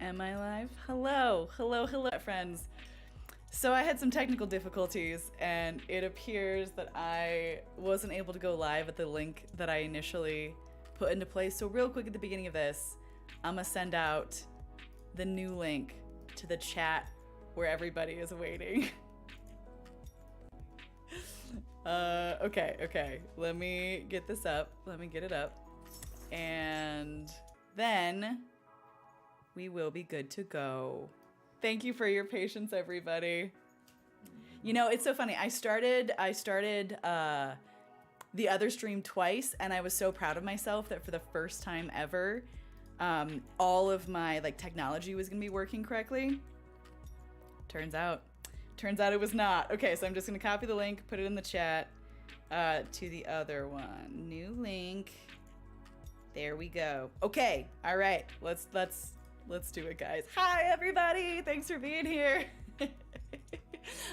Am I live? Hello, hello, hello, friends. So I had some technical difficulties, and it appears that I wasn't able to go live at the link that I initially put into place. So real quick at the beginning of this, I'm gonna send out the new link to the chat where everybody is waiting. Okay. Let me get this up. Let me get it up. And then we will be good to go. Thank you for your patience, everybody. You know, it's so funny. I started the other stream twice, and I was so proud of myself that for the first time ever, all of my technology was gonna be working correctly. Turns out it was not. Okay, so I'm just gonna copy the link, put it in the chat to the other one. New link. There we go. Okay, all right. Let's do it, guys. Hi, everybody. Thanks for being here.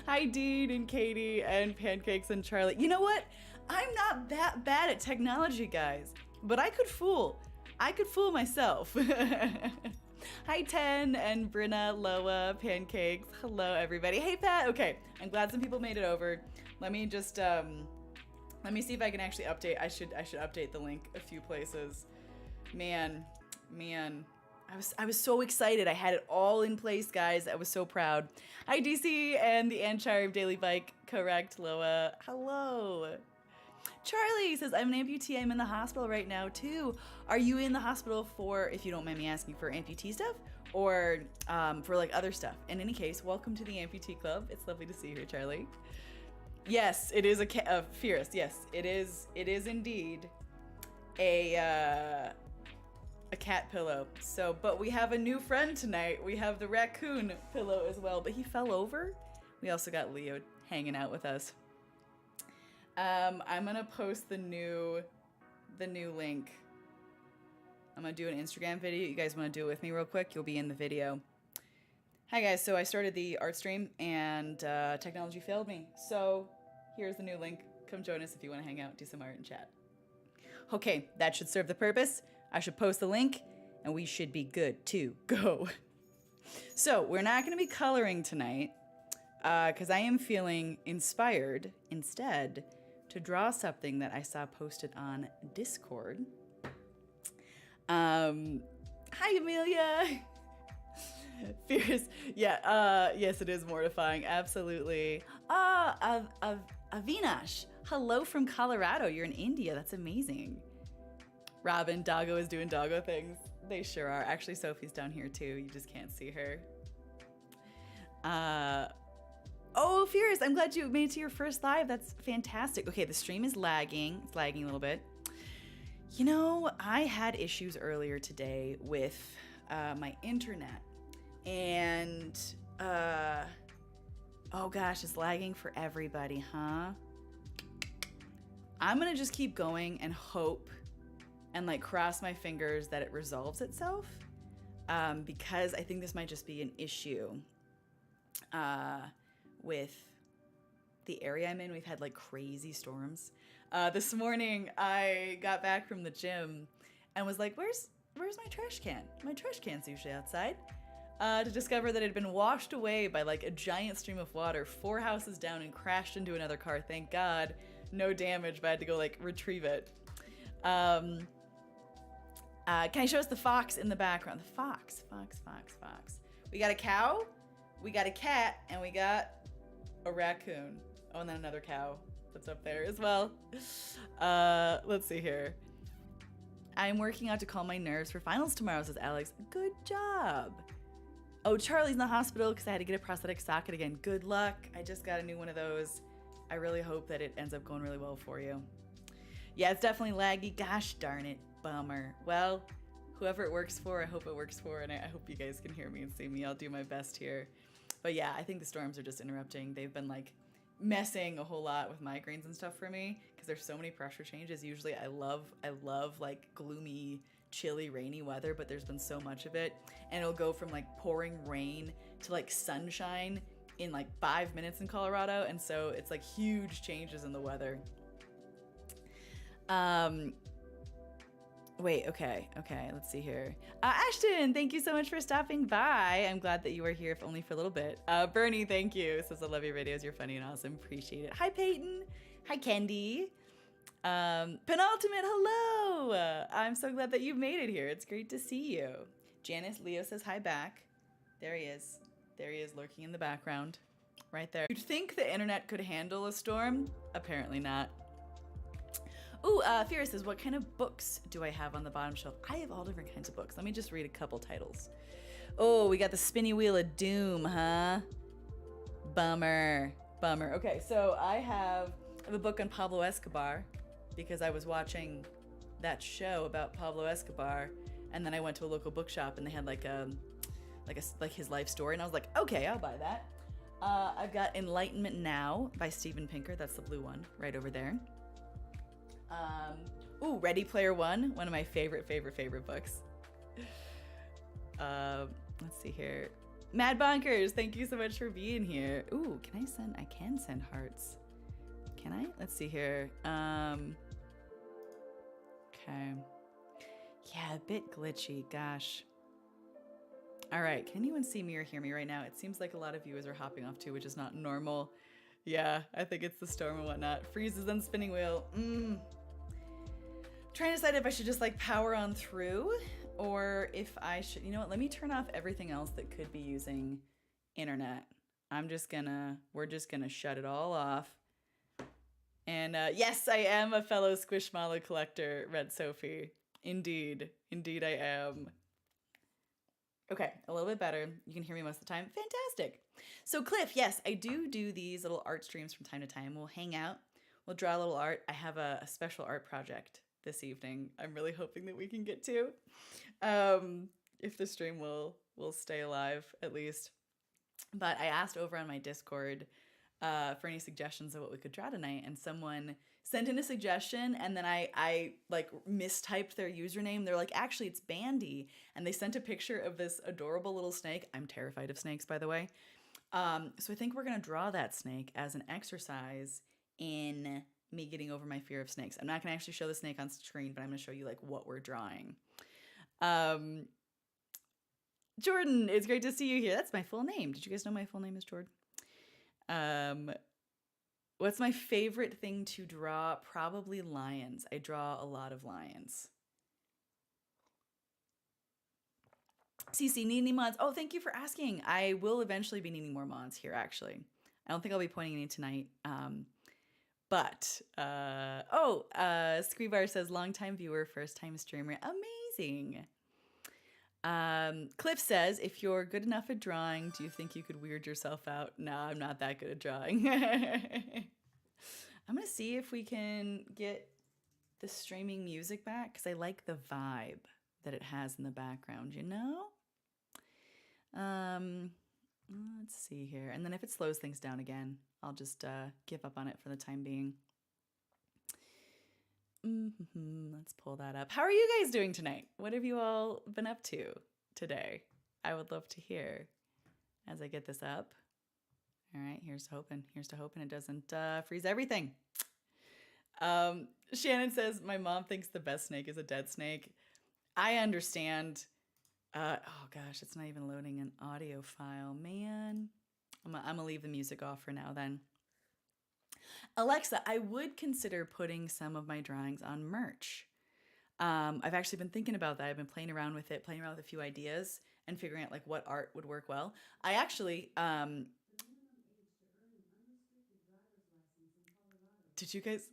Hi, Dean and Katie and Pancakes and Charlie. You know what? I'm not that bad at technology, guys, but I could fool myself. Hi, Ten and Brinna, Loa, Pancakes. Hello, everybody. Hey, Pat. Okay, I'm glad some people made it over. Let me just let me see if I can actually update. I should update the link a few places. Man. I was so excited. I had it all in place, guys. I was so proud. Hi, DC and the Anchire of Daily Bike. Correct, Loa. Hello. Charlie says, I'm an amputee. I'm in the hospital right now, too. Are you in the hospital for, if you don't mind me asking, for amputee stuff? Or for other stuff? In any case, welcome to the Amputee Club. It's lovely to see you here, Charlie. Yes, it is a Fierce. Yes, it is indeed a cat pillow. So, but we have a new friend tonight. We have the raccoon pillow as well, but he fell over. We also got Leo hanging out with us. I'm gonna post the new link. I'm gonna do an Instagram video. You guys wanna do it with me real quick? You'll be in the video. Hi guys, so I started the art stream and technology failed me. So here's the new link. Come join us if you wanna hang out, do some art and chat. Okay, that should serve the purpose. I should post the link and we should be good to go. So we're not gonna be coloring tonight because I am feeling inspired instead to draw something that I saw posted on Discord. Hi, Amelia. Fierce. Yeah, yes, it is mortifying. Absolutely. Avinash. Hello from Colorado. You're in India. That's amazing. Robin, Doggo is doing doggo things. They sure are. Actually, Sophie's down here too. You just can't see her. Oh, Fierce, I'm glad you made it to your first live. That's fantastic. Okay, the stream is lagging. It's lagging a little bit. You know, I had issues earlier today with my internet. And, oh gosh, it's lagging for everybody, huh? I'm gonna just keep going and hope and cross my fingers that it resolves itself, because I think this might just be an issue with the area I'm in. We've had crazy storms. This morning I got back from the gym and was like, where's my trash can? My trash can's usually outside. To discover that it had been washed away by a giant stream of water 4 houses down and crashed into another car. Thank God, no damage, but I had to go retrieve it. Can I show us the fox in the background? The fox. We got a cow, we got a cat, and we got a raccoon. Oh, and then another cow that's up there as well. Let's see here. I'm working out to calm my nerves for finals tomorrow, says Alex. Good job. Oh, Charlie's in the hospital because I had to get a prosthetic socket again. Good luck. I just got a new one of those. I really hope that it ends up going really well for you. Yeah, it's definitely laggy. Gosh darn it. Bummer. Well, whoever it works for, I hope it works for, and I hope you guys can hear me and see me. I'll do my best here. But yeah, I think the storms are just interrupting. They've been messing a whole lot with migraines and stuff for me because there's so many pressure changes. Usually I love gloomy, chilly, rainy weather, but there's been so much of it, and it'll go from pouring rain to sunshine in 5 minutes in Colorado, and so it's huge changes in the weather. Wait, okay, let's see here. Ashton, thank you so much for stopping by. I'm glad that you were here, if only for a little bit. Bernie, thank you. Says, I love your videos. You're funny and awesome. Appreciate it. Hi, Peyton. Hi, Kendi. Penultimate, hello. I'm so glad that you've made it here. It's great to see you. Janice Leo says hi back. There he is. There he is, lurking in the background. Right there. You'd think the internet could handle a storm? Apparently not. Ooh, Fira says, what kind of books do I have on the bottom shelf? I have all different kinds of books. Let me just read a couple titles. Oh, we got the Spinny Wheel of Doom, huh? Bummer. Bummer. Okay, so I have a book on Pablo Escobar because I was watching that show about Pablo Escobar, and then I went to a local bookshop and they had like his life story, and I was like, okay, I'll buy that. I've got Enlightenment Now by Steven Pinker. That's the blue one right over there. Ooh, Ready Player One, one of my favorite books. Let's see here. Mad Bonkers, thank you so much for being here. Ooh, I can send hearts. Can I? Let's see here. Okay. Yeah, a bit glitchy, gosh. All right, can anyone see me or hear me right now? It seems like a lot of viewers are hopping off too, which is not normal. Yeah, I think it's the storm and whatnot. Freezes on spinning wheel. Trying to decide if I should just like power on through or if I should, you know what, let me turn off everything else that could be using internet. We're just gonna shut it all off. And yes, I am a fellow Squishmallow collector, Red Sophie. Indeed, indeed I am. Okay, a little bit better. You can hear me most of the time. Fantastic. So Cliff, yes, I do these little art streams from time to time. We'll hang out, we'll draw a little art. I have a special art project this evening I'm really hoping that we can get to. If the stream will stay alive at least. But I asked over on my Discord for any suggestions of what we could draw tonight, and someone sent in a suggestion, and then I like mistyped their username. They're like, actually it's Bandy, and they sent a picture of this adorable little snake. I'm terrified of snakes, by the way. So I think we're gonna draw that snake as an exercise in me getting over my fear of snakes. I'm not gonna actually show the snake on screen, but I'm gonna show you like what we're drawing. Jordan, it's great to see you here. That's my full name. Did you guys know my full name is Jordan? What's my favorite thing to draw? Probably lions. I draw a lot of lions. CC, need any mods? Oh, thank you for asking. I will eventually be needing more mods here, actually. I don't think I'll be pointing any tonight. Screebar says, long-time viewer, first-time streamer. Amazing. Cliff says, if you're good enough at drawing, do you think you could weird yourself out? No, I'm not that good at drawing. I'm gonna see if we can get the streaming music back, because I like the vibe that it has in the background, you know? Let's see here. And then if it slows things down again, I'll just give up on it for the time being. Let's pull that up. How are you guys doing tonight? What have you all been up to today? I would love to hear as I get this up. All right, here's to hoping. Here's to hoping it doesn't freeze everything. Shannon says, my mom thinks the best snake is a dead snake. I understand. Oh gosh, it's not even loading an audio file. Man, I'm gonna leave the music off for now then. Alexa, I would consider putting some of my drawings on merch. I've actually been thinking about that. I've been playing around with it, playing around with a few ideas and figuring out like what art would work well. I actually, did you guys,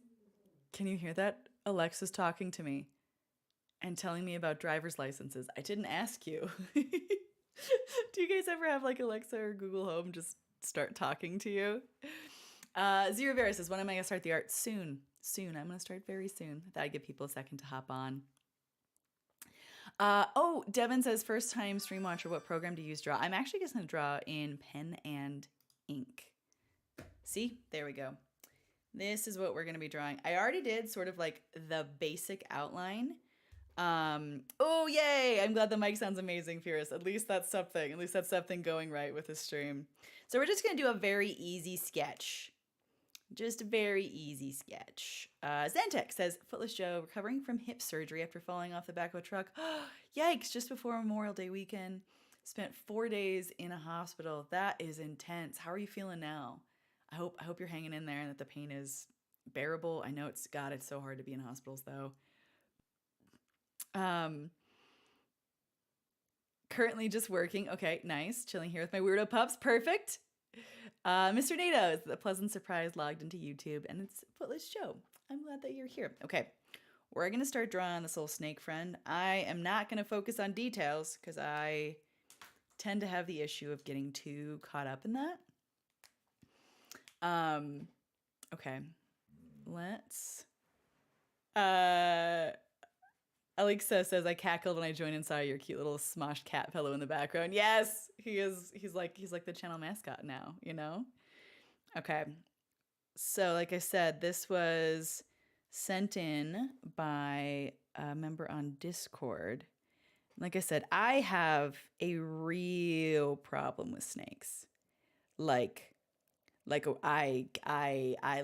can you hear that? Alexa's talking to me and telling me about driver's licenses. I didn't ask you. Do you guys ever have like Alexa or Google Home just start talking to you? Zero Vera says, when am I gonna start the art? Soon. Soon. I'm gonna start very soon. I thought I'd give people a second to hop on. Devin says, first time stream watcher, what program do you use draw? I'm actually just gonna draw in pen and ink. See, there we go. This is what we're gonna be drawing. I already did sort of like the basic outline. Oh yay! I'm glad the mic sounds amazing, Fierce. At least that's something. At least that's something going right with the stream. So we're just gonna do a very easy sketch. Just a very easy sketch. Zantec says, Footless Joe, recovering from hip surgery after falling off the back of a truck. Yikes, just before Memorial Day weekend. Spent 4 days in a hospital. That is intense. How are you feeling now? I hope you're hanging in there and that the pain is bearable. I know it's so hard to be in hospitals though. Currently just working. Okay, nice. Chilling here with my weirdo pups. Perfect. Mr. NATO is a pleasant surprise logged into YouTube, and it's Footless Joe. I'm glad that you're here. Okay, we're going to start drawing this little snake friend. I am not going to focus on details because I tend to have the issue of getting too caught up in that. Okay, let's... Alexa says, I cackled when I joined and saw your cute little smoshed cat pillow in the background. Yes, he's like the channel mascot now, you know? Okay. So like I said, this was sent in by a member on Discord. Like I said, I have a real problem with snakes. Like I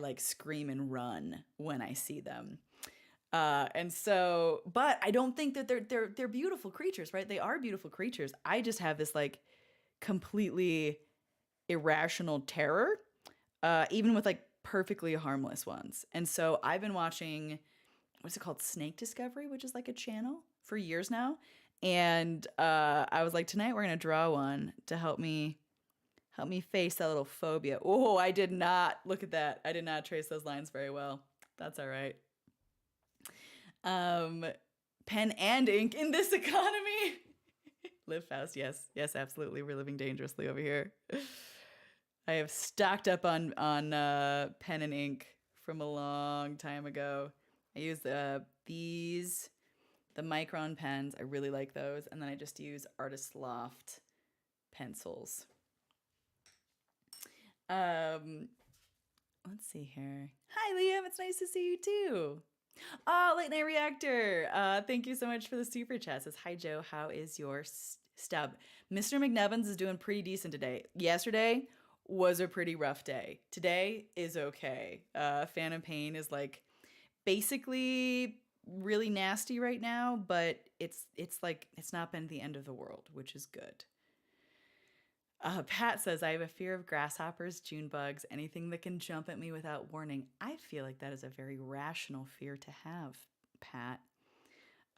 like scream and run when I see them. And so, but I don't think that they're beautiful creatures, right? They are beautiful creatures. I just have this like completely irrational terror, even with like perfectly harmless ones. And so I've been watching, what's it called? Snake Discovery, which is like a channel for years now. And I was like, tonight we're gonna draw one to help me face that little phobia. Oh, I did not look at that. I did not trace those lines very well. That's all right. Pen and ink in this economy. Live fast, yes, absolutely. We're living dangerously over here. I have stocked up on pen and ink from a long time ago. I use these, the Micron pens. I really like those, and then I just use Artist Loft pencils. Let's see here. Hi, Liam. It's nice to see you too. Oh, Late Night Reactor. Thank you so much for the super chat. Says, hi, Joe. How is your stub? Mr. McNubbins is doing pretty decent today. Yesterday was a pretty rough day. Today is okay. Phantom Pain is like basically really nasty right now, but it's like it's not been the end of the world, which is good. Pat says, I have a fear of grasshoppers, June bugs, anything that can jump at me without warning. I feel like that is a very rational fear to have, Pat.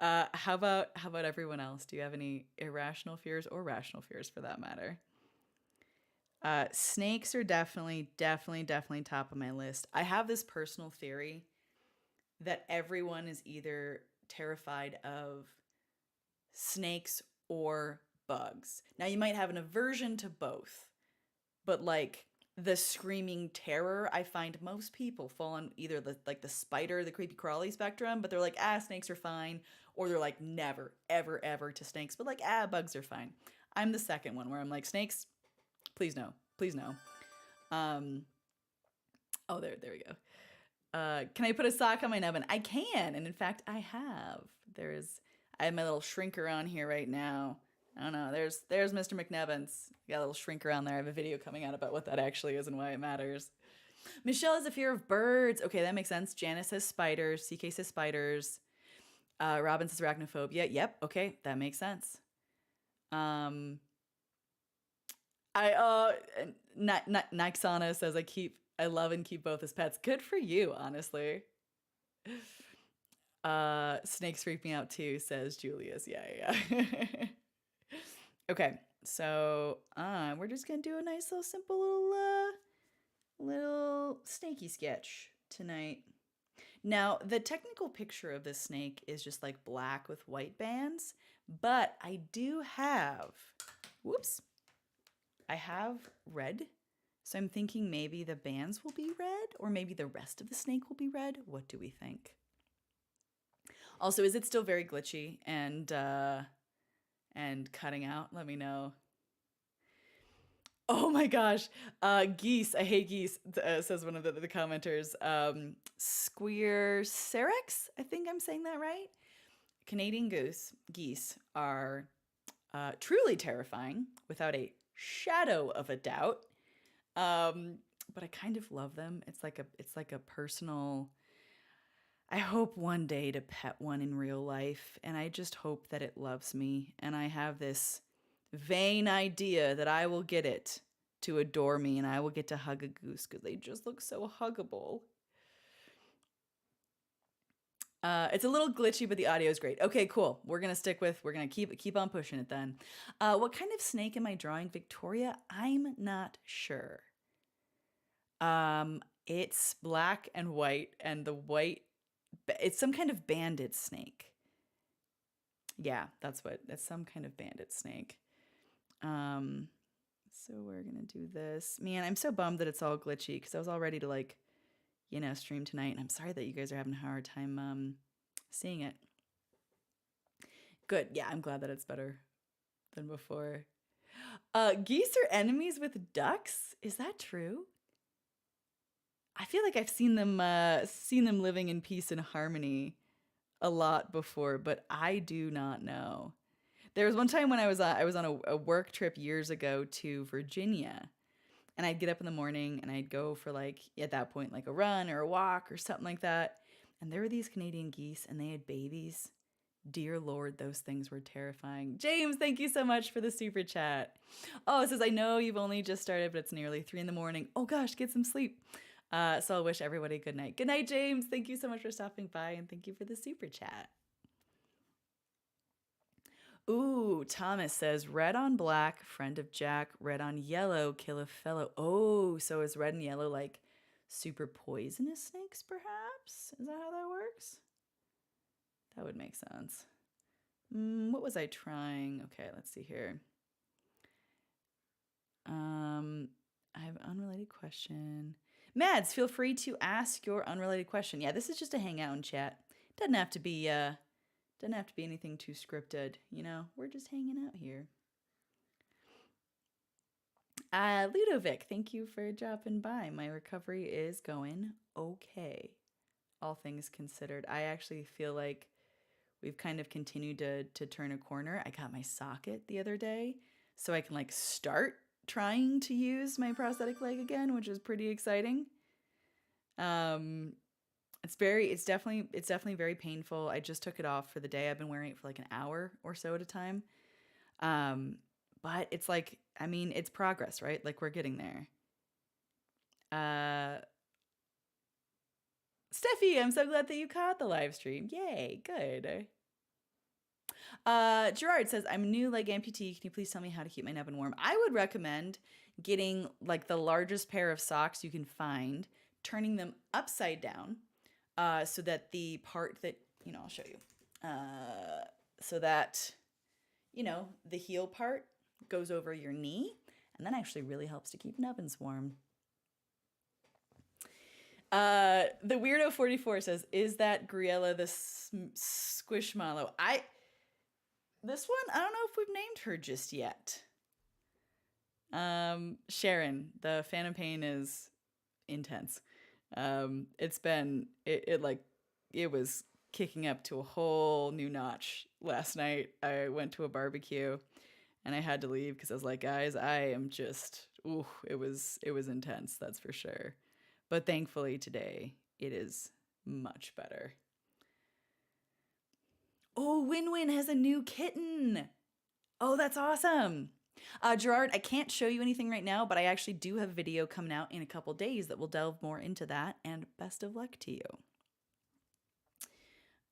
How about everyone else? Do you have any irrational fears or rational fears for that matter? Snakes are definitely top of my list. I have this personal theory that everyone is either terrified of snakes or bugs. Now you might have an aversion to both, but like the screaming terror, I find most people fall on either the spider, the creepy crawly spectrum, but they're like, snakes are fine, or they're like never, ever to snakes, but like, bugs are fine. I'm the second one where I'm like, snakes, please no. Oh, there we go. Can I put a sock on my nubbin? I can, and in fact, I have. I have my little shrinker on here right now. I don't know. There's Mr. McNubbins. Got a little shrinker on there. I have a video coming out about what that actually is and why it matters. Michelle has a fear of birds. Okay, that makes sense. Janice says spiders. CK says spiders. Robin says arachnophobia. Yep. Okay, that makes sense. Nixana says I love and keep both as pets. Good for you, honestly. Snakes freak me out too, says Julius. Yeah. Okay, so we're just gonna do a nice little simple little snaky sketch tonight. Now, the technical picture of this snake is just like black with white bands, but I do have, I have red. So I'm thinking maybe the bands will be red, or maybe the rest of the snake will be red. What do we think? Also, is it still very glitchy and cutting out? Let me know. Oh my gosh. Geese. I hate geese, says one of the commenters. Squeer Cerex? I think I'm saying that right. Canadian geese are truly terrifying, without a shadow of a doubt. but I kind of love them. It's like a personal. I hope one day to pet one in real life, and I just hope that it loves me. And I have this vain idea that I will get it to adore me, and I will get to hug a goose because they just look so huggable. It's a little glitchy, but the audio is great. Okay, cool. We're gonna keep on pushing it then. What kind of snake am I drawing, Victoria? I'm not sure. It's black and white, and the white, it's some kind of banded snake. Yeah, it's some kind of banded snake. So we're gonna do this. Man, I'm so bummed that it's all glitchy because I was all ready to like, stream tonight, and I'm sorry that you guys are having a hard time seeing it. Good. Yeah, I'm glad that it's better than before. Geese are enemies with ducks? Is that true? I feel like I've seen them living in peace and harmony a lot before, but I do not know. There was one time when I was on a work trip years ago to Virginia, and I'd get up in the morning and I'd go for like at that point like a run or a walk or something like that, and there were these Canadian geese and they had babies. Dear Lord, those things were terrifying. James, thank you so much for the super chat. Oh, it says, I know you've only just started, but it's nearly 3 a.m. Oh gosh, get some sleep. So I'll wish everybody good night. Good night, James. Thank you so much for stopping by, and thank you for the super chat. Ooh, Thomas says, red on black, friend of Jack. Red on yellow, kill a fellow. Oh, so is red and yellow like super poisonous snakes, perhaps? Is that how that works? That would make sense. What was I trying? Okay, let's see here. I have an unrelated question. Mads, feel free to ask your unrelated question. Yeah, this is just a hangout and chat. Doesn't have to be anything too scripted, We're just hanging out here. Ludovic, thank you for dropping by. My recovery is going okay, all things considered. I actually feel like we've kind of continued to turn a corner. I got my socket the other day, so I can like start trying to use my prosthetic leg again, which is pretty exciting. It's definitely very painful. I just took it off for the day. I've been wearing it for like an hour or so at a time. But it's like, I mean, it's progress, right? Like we're getting there. Steffi, I'm so glad that you caught the live stream. Yay, good. Gerard says, I'm a new leg amputee. Can you please tell me how to keep my nubbin warm? I would recommend getting like the largest pair of socks you can find, turning them upside down, so that the part that, I'll show you, so that, the heel part goes over your knee, and that actually really helps to keep nubbins warm. The Weirdo 44 says, is that Griella the Squishmallow? This one, I don't know if we've named her just yet. Sharon, the Phantom Pain is intense. It was kicking up to a whole new notch last night. I went to a barbecue and I had to leave because I was like, guys, I am just, it was intense, that's for sure. But thankfully today it is much better. Oh, Win-Win has a new kitten. Oh, that's awesome. Gerard, I can't show you anything right now, but I actually do have a video coming out in a couple days that will delve more into that, and best of luck to you.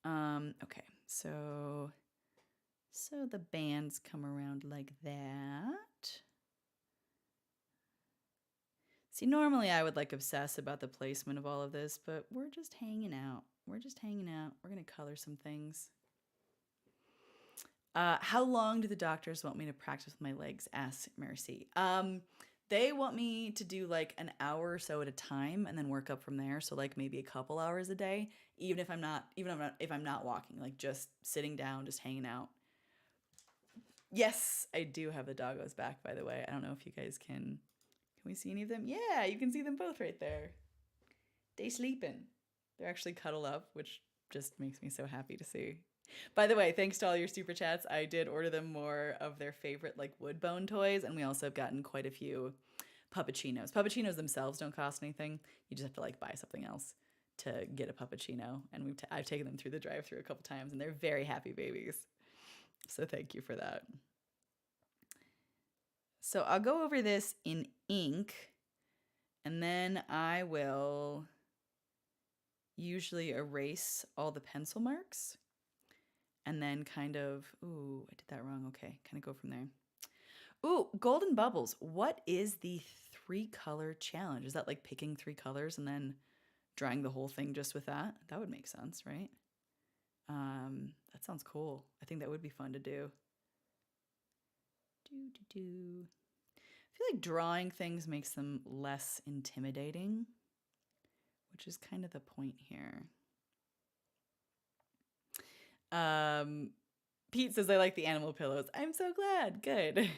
Okay, so the bands come around like that. See, normally I would like obsess about the placement of all of this, but we're just hanging out. We're gonna color some things. How long do the doctors want me to practice with my legs? Asks Mercy. They want me to do like an hour or so at a time and then work up from there. So like maybe a couple hours a day, even if I'm not walking, like just sitting down, just hanging out. Yes, I do have the doggos back, by the way. I don't know if you guys can we see any of them? Yeah, you can see them both right there. They sleeping. They're actually cuddled up, which just makes me so happy to see. By the way, thanks to all your super chats. I did order them more of their favorite like wood bone toys, and we also have gotten quite a few puppuccinos. Puppuccinos themselves don't cost anything. You just have to like buy something else to get a puppuccino. And I've taken them through the drive-thru a couple times, and they're very happy babies. So thank you for that. So I'll go over this in ink, and then I will usually erase all the pencil marks, and then kind of, ooh, I did that wrong. Okay, kind of go from there. Ooh, golden bubbles. What is the 3-color challenge? Is that like picking 3 colors and then drawing the whole thing just with that? That would make sense, right? That sounds cool. I think that would be fun to do. I feel like drawing things makes them less intimidating, which is kind of the point here. Pete says, I like the animal pillows. I'm so glad. Good.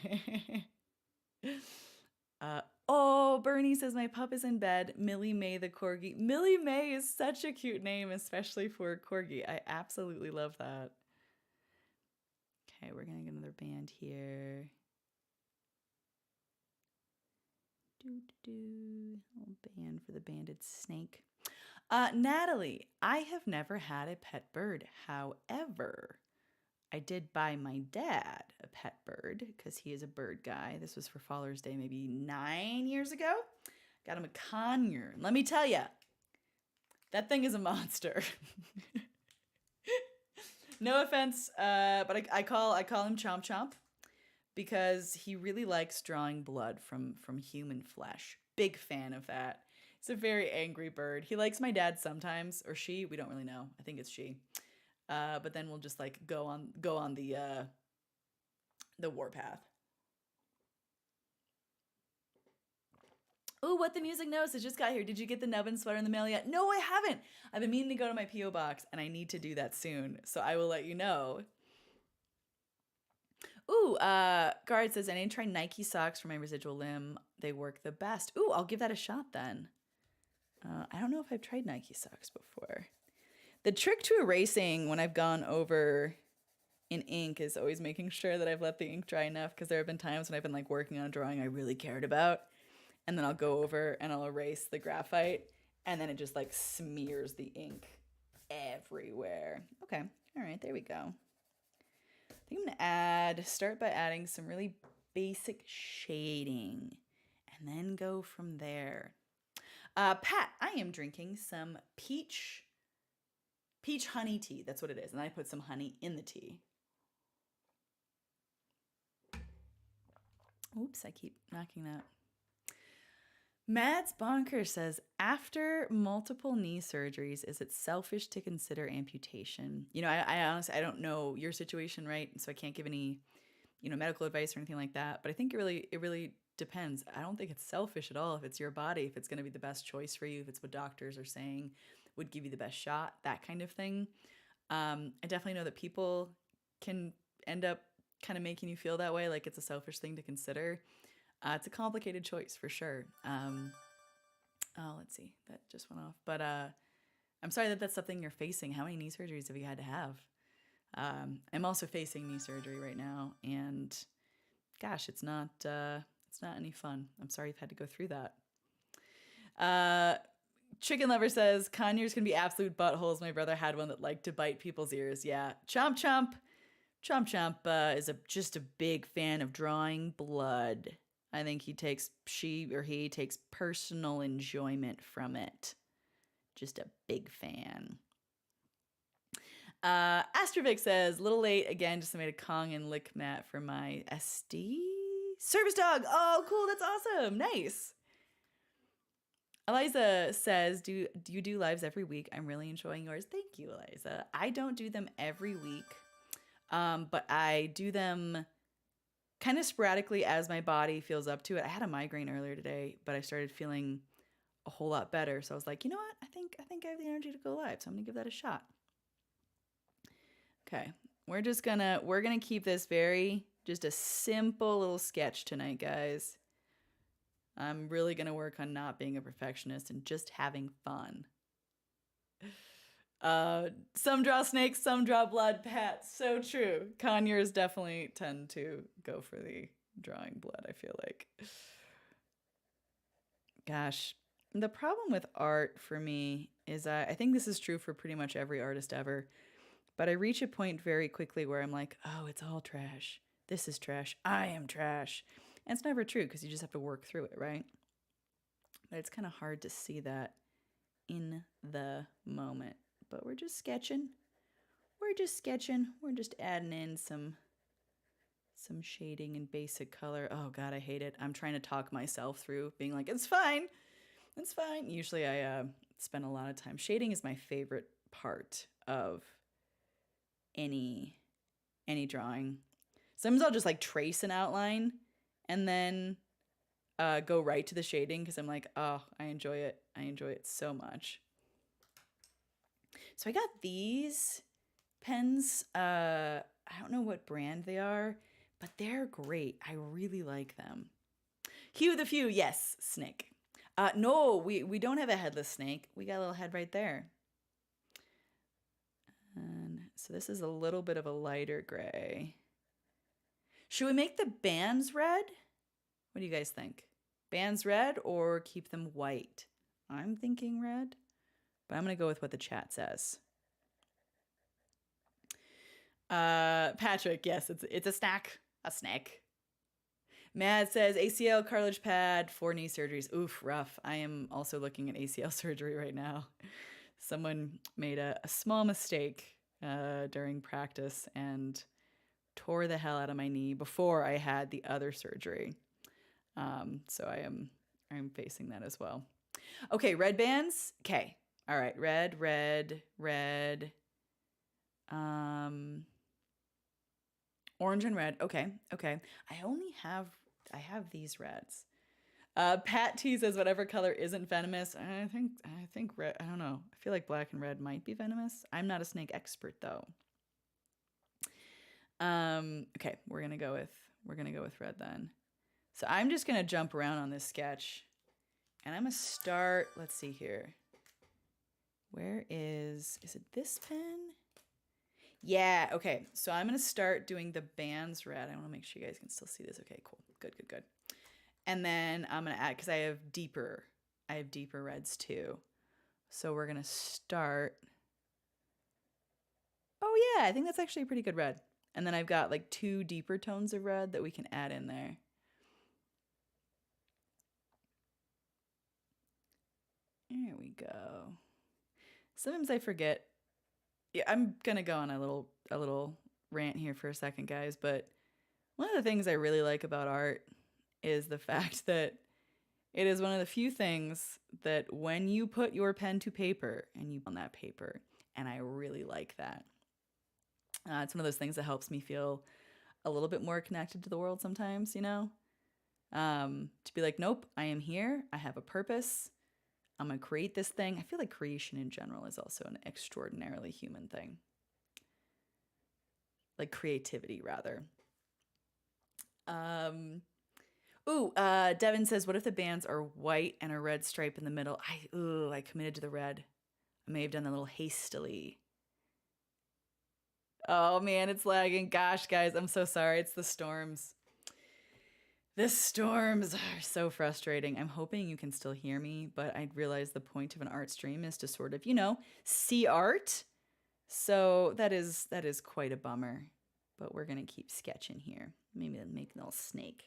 Oh, Bernie says, my pup is in bed. Millie May the corgi. Millie May is such a cute name, especially for a corgi. I absolutely love that. Okay, we're going to get another band here. Little band for the banded snake. Natalie, I have never had a pet bird. However, I did buy my dad a pet bird because he is a bird guy. This was for Father's Day maybe 9 years ago. Got him a conure. Let me tell you, that thing is a monster. No offense, but I call him Chomp Chomp because he really likes drawing blood from human flesh. Big fan of that. He's a very angry bird. He likes my dad sometimes, or she. We don't really know. I think it's she. But then we'll just like go on the warpath. Oh, what the music knows. It just got here. Did you get the nubbin sweater in the mail yet? No, I haven't. I've been meaning to go to my P.O. box, and I need to do that soon. So I will let you know. Ooh, Guard says, I need to try Nike socks for my residual limb. They work the best. Ooh, I'll give that a shot then. I don't know if I've tried Nike socks before. The trick to erasing when I've gone over in ink is always making sure that I've let the ink dry enough, because there have been times when I've been like working on a drawing I really cared about, and then I'll go over and I'll erase the graphite, and then it just like smears the ink everywhere. Okay, all right, there we go. I think I'm gonna start by adding some really basic shading, and then go from there. Pat, I am drinking some peach honey tea. That's what it is. And I put some honey in the tea. Oops, I keep knocking that. Mads Bonker says, after multiple knee surgeries, is it selfish to consider amputation? You know, I honestly, I don't know your situation, right? So I can't give any, medical advice or anything like that. But I think it really depends. I don't think it's selfish at all if it's your body, if it's going to be the best choice for you, if it's what doctors are saying would give you the best shot, that kind of thing. I definitely know that people can end up kind of making you feel that way, like it's a selfish thing to consider. It's a complicated choice for sure. Let's see, that just went off. But I'm sorry that that's something you're facing. How many knee surgeries have you had to have? I'm also facing knee surgery right now, and gosh, it's not any fun. I'm sorry you've had to go through that. Chicken Lover says, conures can be absolute buttholes. My brother had one that liked to bite people's ears. Yeah. Chomp Chomp is just a big fan of drawing blood. I think he takes personal enjoyment from it. Just a big fan. Astrovic says, little late again, just made a Kong and lick mat for my SD service dog. Oh, cool. That's awesome. Nice. Eliza says, do you do lives every week? I'm really enjoying yours. Thank you, Eliza. I don't do them every week, but I do them kind of sporadically as my body feels up to it. I had a migraine earlier today, but I started feeling a whole lot better. So I was like, you know what? I think I have the energy to go live, so I'm gonna give that a shot. Okay, we're gonna keep this just a simple little sketch tonight, guys. I'm really going to work on not being a perfectionist and just having fun. Some draw snakes, some draw blood, Pat. So true. Conures definitely tend to go for the drawing blood, I feel like. Gosh, the problem with art for me is I think this is true for pretty much every artist ever, but I reach a point very quickly where I'm like, oh, it's all trash. This is trash. I am trash. And it's never true because you just have to work through it, right? But it's kind of hard to see that in the moment. But we're just sketching. We're just sketching. We're just adding in some shading and basic color. Oh God, I hate it. I'm trying to talk myself through being like, it's fine. It's fine. Usually I spend a lot of time. Shading is my favorite part of any drawing. Sometimes I'll just like trace an outline and then go right to the shading because I'm like, oh, I enjoy it. I enjoy it so much. So I got these pens. I don't know what brand they are, but they're great. I really like them. Hugh the Few, yes, snake. No, we don't have a headless snake. We got a little head right there. And so this is a little bit of a lighter gray. Should we make the bands red? What do you guys think? Bands red or keep them white? I'm thinking red, but I'm going to go with what the chat says. Patrick, yes, it's a snack. A snack. Matt says ACL, cartilage pad, 4 knee surgeries. Oof, rough. I am also looking at ACL surgery right now. Someone made a small mistake during practice and tore the hell out of my knee before I had the other surgery. So I'm facing that as well. Okay, red bands. Okay. All right, red. Orange and red. Okay. I have these reds. Pat T says whatever color isn't venomous. I think red. I don't know. I feel like black and red might be venomous. I'm not a snake expert though. Okay, we're gonna go with red then. So I'm just gonna jump around on this sketch, and I'm gonna start. Let's see here. Where is it this pen? Yeah, okay. So I'm gonna start doing the bands red. I want to make sure you guys can still see this. Okay, cool. Good. And then I'm gonna add, because I have deeper reds too. So we're gonna start. Oh yeah, I think that's actually a pretty good red. And then I've got like 2 deeper tones of red that we can add in there. There we go. Sometimes I forget. Yeah, I'm gonna go on a little rant here for a second, guys, but one of the things I really like about art is the fact that it is one of the few things that when you put your pen to paper and you on that paper, and I really like that. It's one of those things that helps me feel a little bit more connected to the world sometimes, you know? To be like, nope, I am here. I have a purpose. I'm going to create this thing. I feel like creation in general is also an extraordinarily human thing. Like creativity, rather. Devin says, what if the bands are white and a red stripe in the middle? I committed to the red. I may have done that a little hastily. Oh man, it's lagging. Gosh, guys, I'm so sorry. It's the storms. The storms are so frustrating. I'm hoping you can still hear me, but I realize the point of an art stream is to sort of, see art. So that is quite a bummer, but we're going to keep sketching here. Maybe make a little snake.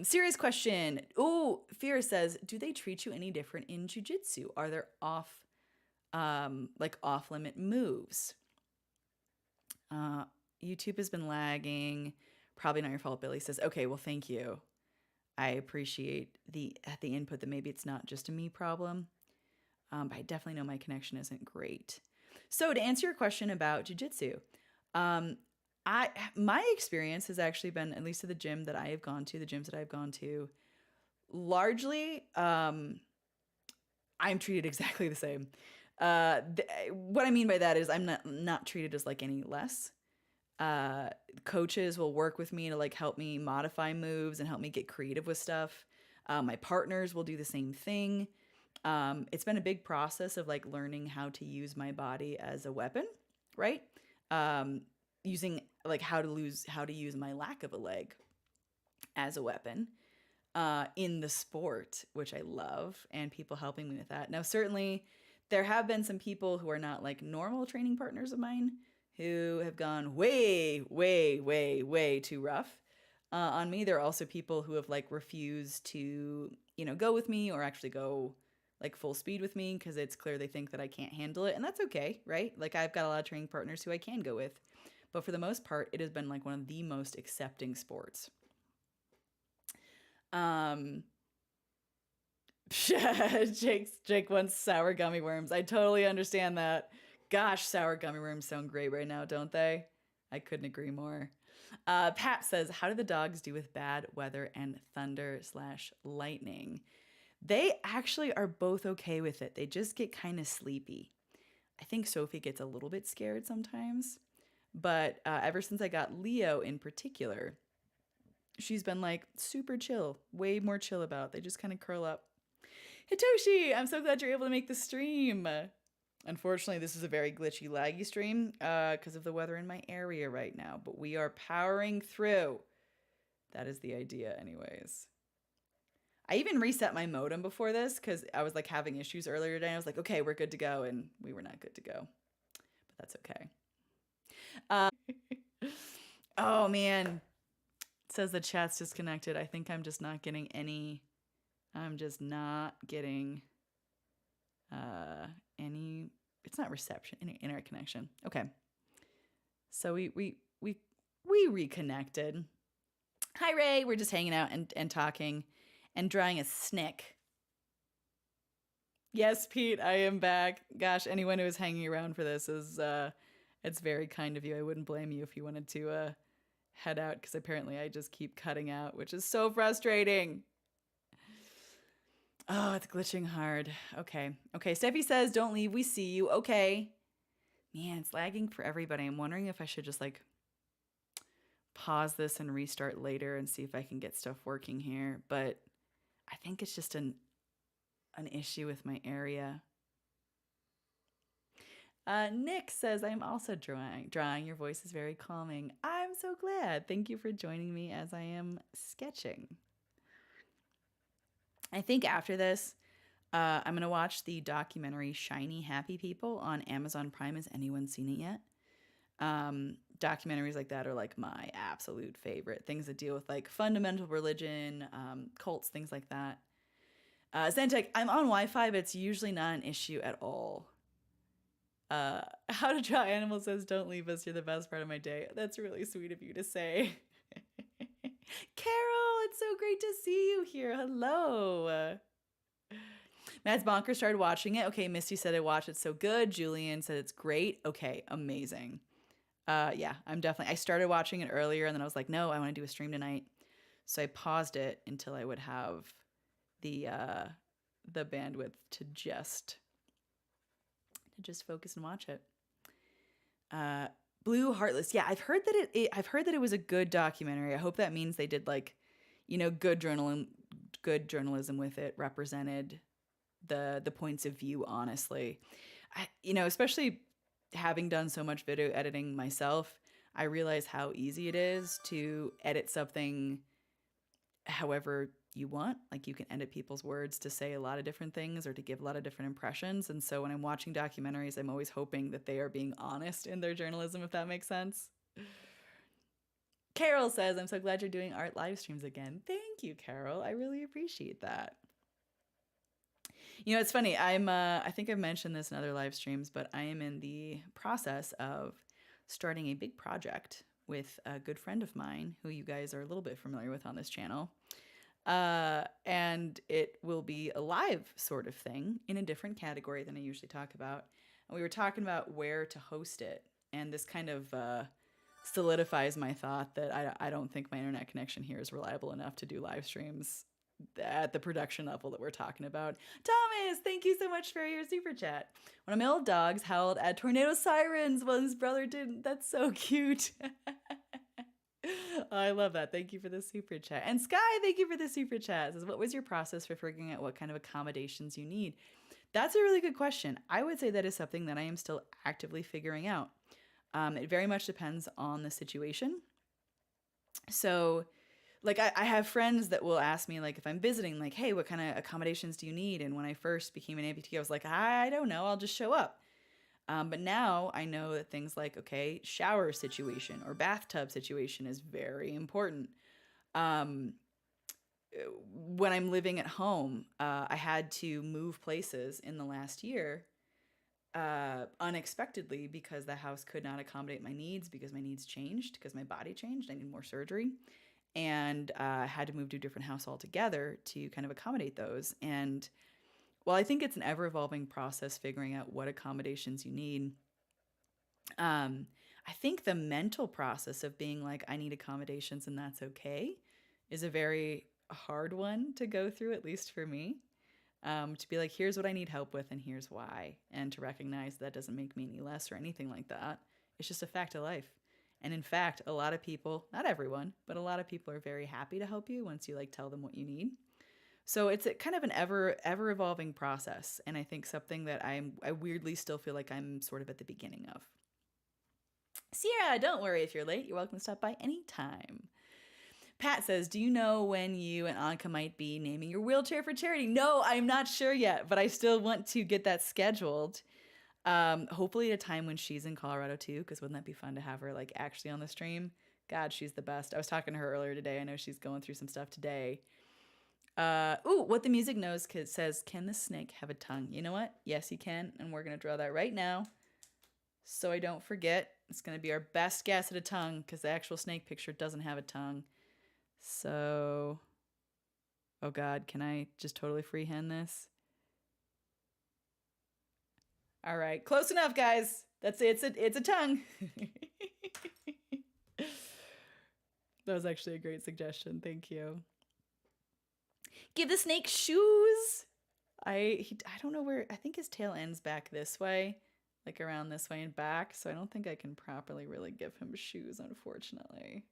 Serious question. Oh, Fear says, do they treat you any different in jiu-jitsu? Are there off-limit moves? YouTube has been lagging. Probably not your fault, Billy says. Okay, well, thank you. I appreciate the input that maybe it's not just a me problem. But I definitely know my connection isn't great. So to answer your question about jiu-jitsu, my experience has actually been, at least at the gyms that I've gone to, largely, I'm treated exactly the same. What I mean by that is I'm not treated as like any less. Coaches will work with me to like help me modify moves and help me get creative with stuff. My partners will do the same thing. It's been a big process of like learning how to use my body as a weapon, right? Using like how to use my lack of a leg as a weapon. in the sport, which I love, and people helping me with that. Now, certainly, there have been some people who are not like normal training partners of mine who have gone way, way, way, way too rough on me. There are also people who have like refused to, go with me or actually go like full speed with me because it's clear they think that I can't handle it. And that's okay, right? Like I've got a lot of training partners who I can go with. But for the most part, it has been like one of the most accepting sports. Um, Jake wants sour gummy worms. I totally understand that. Gosh, sour gummy worms sound great right now, don't they? I couldn't agree more. Pat says, how do the dogs do with bad weather and thunder/lightning? They actually are both okay with it. They just get kind of sleepy. I think Sophie gets a little bit scared sometimes. But ever since I got Leo in particular, she's been like super chill, way more chill about it. They just kind of curl up. Hitoshi, I'm so glad you're able to make the stream. Unfortunately, this is a very glitchy, laggy stream because of the weather in my area right now, but we are powering through. That is the idea anyways. I even reset my modem before this because I was like having issues earlier today. I was like, okay, we're good to go, and we were not good to go, but that's okay. Oh man, it says the chat's disconnected. I think I'm just not getting any. I'm just not getting any. It's not reception, any internet connection. Okay, so we reconnected. Hi Ray, we're just hanging out and talking and drawing a snick. Yes, Pete, I am back. Gosh, anyone who is hanging around for this is it's very kind of you. I wouldn't blame you if you wanted to head out because apparently I just keep cutting out, which is so frustrating. Oh, it's glitching hard. Okay. Steffi says, don't leave. We see you. Okay. Man, it's lagging for everybody. I'm wondering if I should just like pause this and restart later and see if I can get stuff working here. But I think it's just an issue with my area. Nick says, I'm also drawing. Your voice is very calming. I'm so glad. Thank you for joining me as I am sketching. I think after this, I'm going to watch the documentary Shiny Happy People on Amazon Prime. Has anyone seen it yet? Documentaries like that are like my absolute favorite. Things that deal with like fundamental religion, cults, things like that. Zentech, I'm on Wi-Fi, but it's usually not an issue at all. How to Draw Animals says, don't leave us. You're the best part of my day. That's really sweet of you to say. Carol, it's so great to see you here. Hello. Mads Bonker started watching it. Okay, Misty said I watched it so good. Julian said it's great. Okay, amazing. Yeah, I started watching it earlier and then I was like, no, I want to do a stream tonight. So I paused it until I would have the bandwidth to just focus and watch it. Blue Heartless. Yeah, I've heard that it was a good documentary. I hope that means they did like, good journalism with it, represented the points of view honestly. Especially having done so much video editing myself, I realize how easy it is to edit something however you want. Like you can edit people's words to say a lot of different things or to give a lot of different impressions. And so when I'm watching documentaries, I'm always hoping that they are being honest in their journalism, if that makes sense. Carol says, I'm so glad you're doing art live streams again. Thank you, Carol. I really appreciate that. It's funny. I think I've mentioned this in other live streams, but I am in the process of starting a big project with a good friend of mine who you guys are a little bit familiar with on this channel. And it will be a live sort of thing in a different category than I usually talk about. And we were talking about where to host it. And this kind of solidifies my thought that I don't think my internet connection here is reliable enough to do live streams at the production level that we're talking about. Thomas, thank you so much for your super chat. One of my old dogs howled at tornado sirens while his brother didn't. That's so cute. I love that. Thank you for the super chat. And Sky, thank you for the super chat. It says, what was your process for figuring out what kind of accommodations you need? That's a really good question. I would say that is something that I am still actively figuring out. It very much depends on the situation. So like I have friends that will ask me like if I'm visiting, like, hey, what kind of accommodations do you need? And when I first became an amputee, I was like, I don't know, I'll just show up. But now I know that things like, okay, shower situation or bathtub situation is very important. Um, when I'm living at home, I had to move places in the last year unexpectedly because the house could not accommodate my needs because my needs changed, because my body changed. I need more surgery. And I had to move to a different house altogether to kind of accommodate those. And while I think it's an ever evolving process figuring out what accommodations you need, I think the mental process of being like, I need accommodations and that's okay, is a very hard one to go through, at least for me. To be like, here's what I need help with and here's why. And to recognize that doesn't make me any less or anything like that. It's just a fact of life. And in fact, a lot of people, not everyone, but a lot of people are very happy to help you once you like tell them what you need. So it's a kind of an ever evolving process, and I think something that I weirdly still feel like I'm sort of at the beginning of. Sierra, don't worry if you're late. You're welcome to stop by anytime. Pat says, do you know when you and Anka might be naming your wheelchair for charity? No, I'm not sure yet, but I still want to get that scheduled. Hopefully at a time when she's in Colorado too, because wouldn't that be fun to have her like actually on the stream? God, she's the best. I was talking to her earlier today. I know she's going through some stuff today. What the music knows says, can the snake have a tongue? You know what? Yes, you can. And we're going to draw that right now. So I don't forget. It's going to be our best guess at a tongue because the actual snake picture doesn't have a tongue. So, oh God, can I just totally freehand this? All right, close enough, guys. That's it. It's a tongue. That was actually a great suggestion. Thank you. Give the snake shoes. I don't know where. I think his tail ends back this way, like around this way and back. So I don't think I can properly really give him shoes, unfortunately.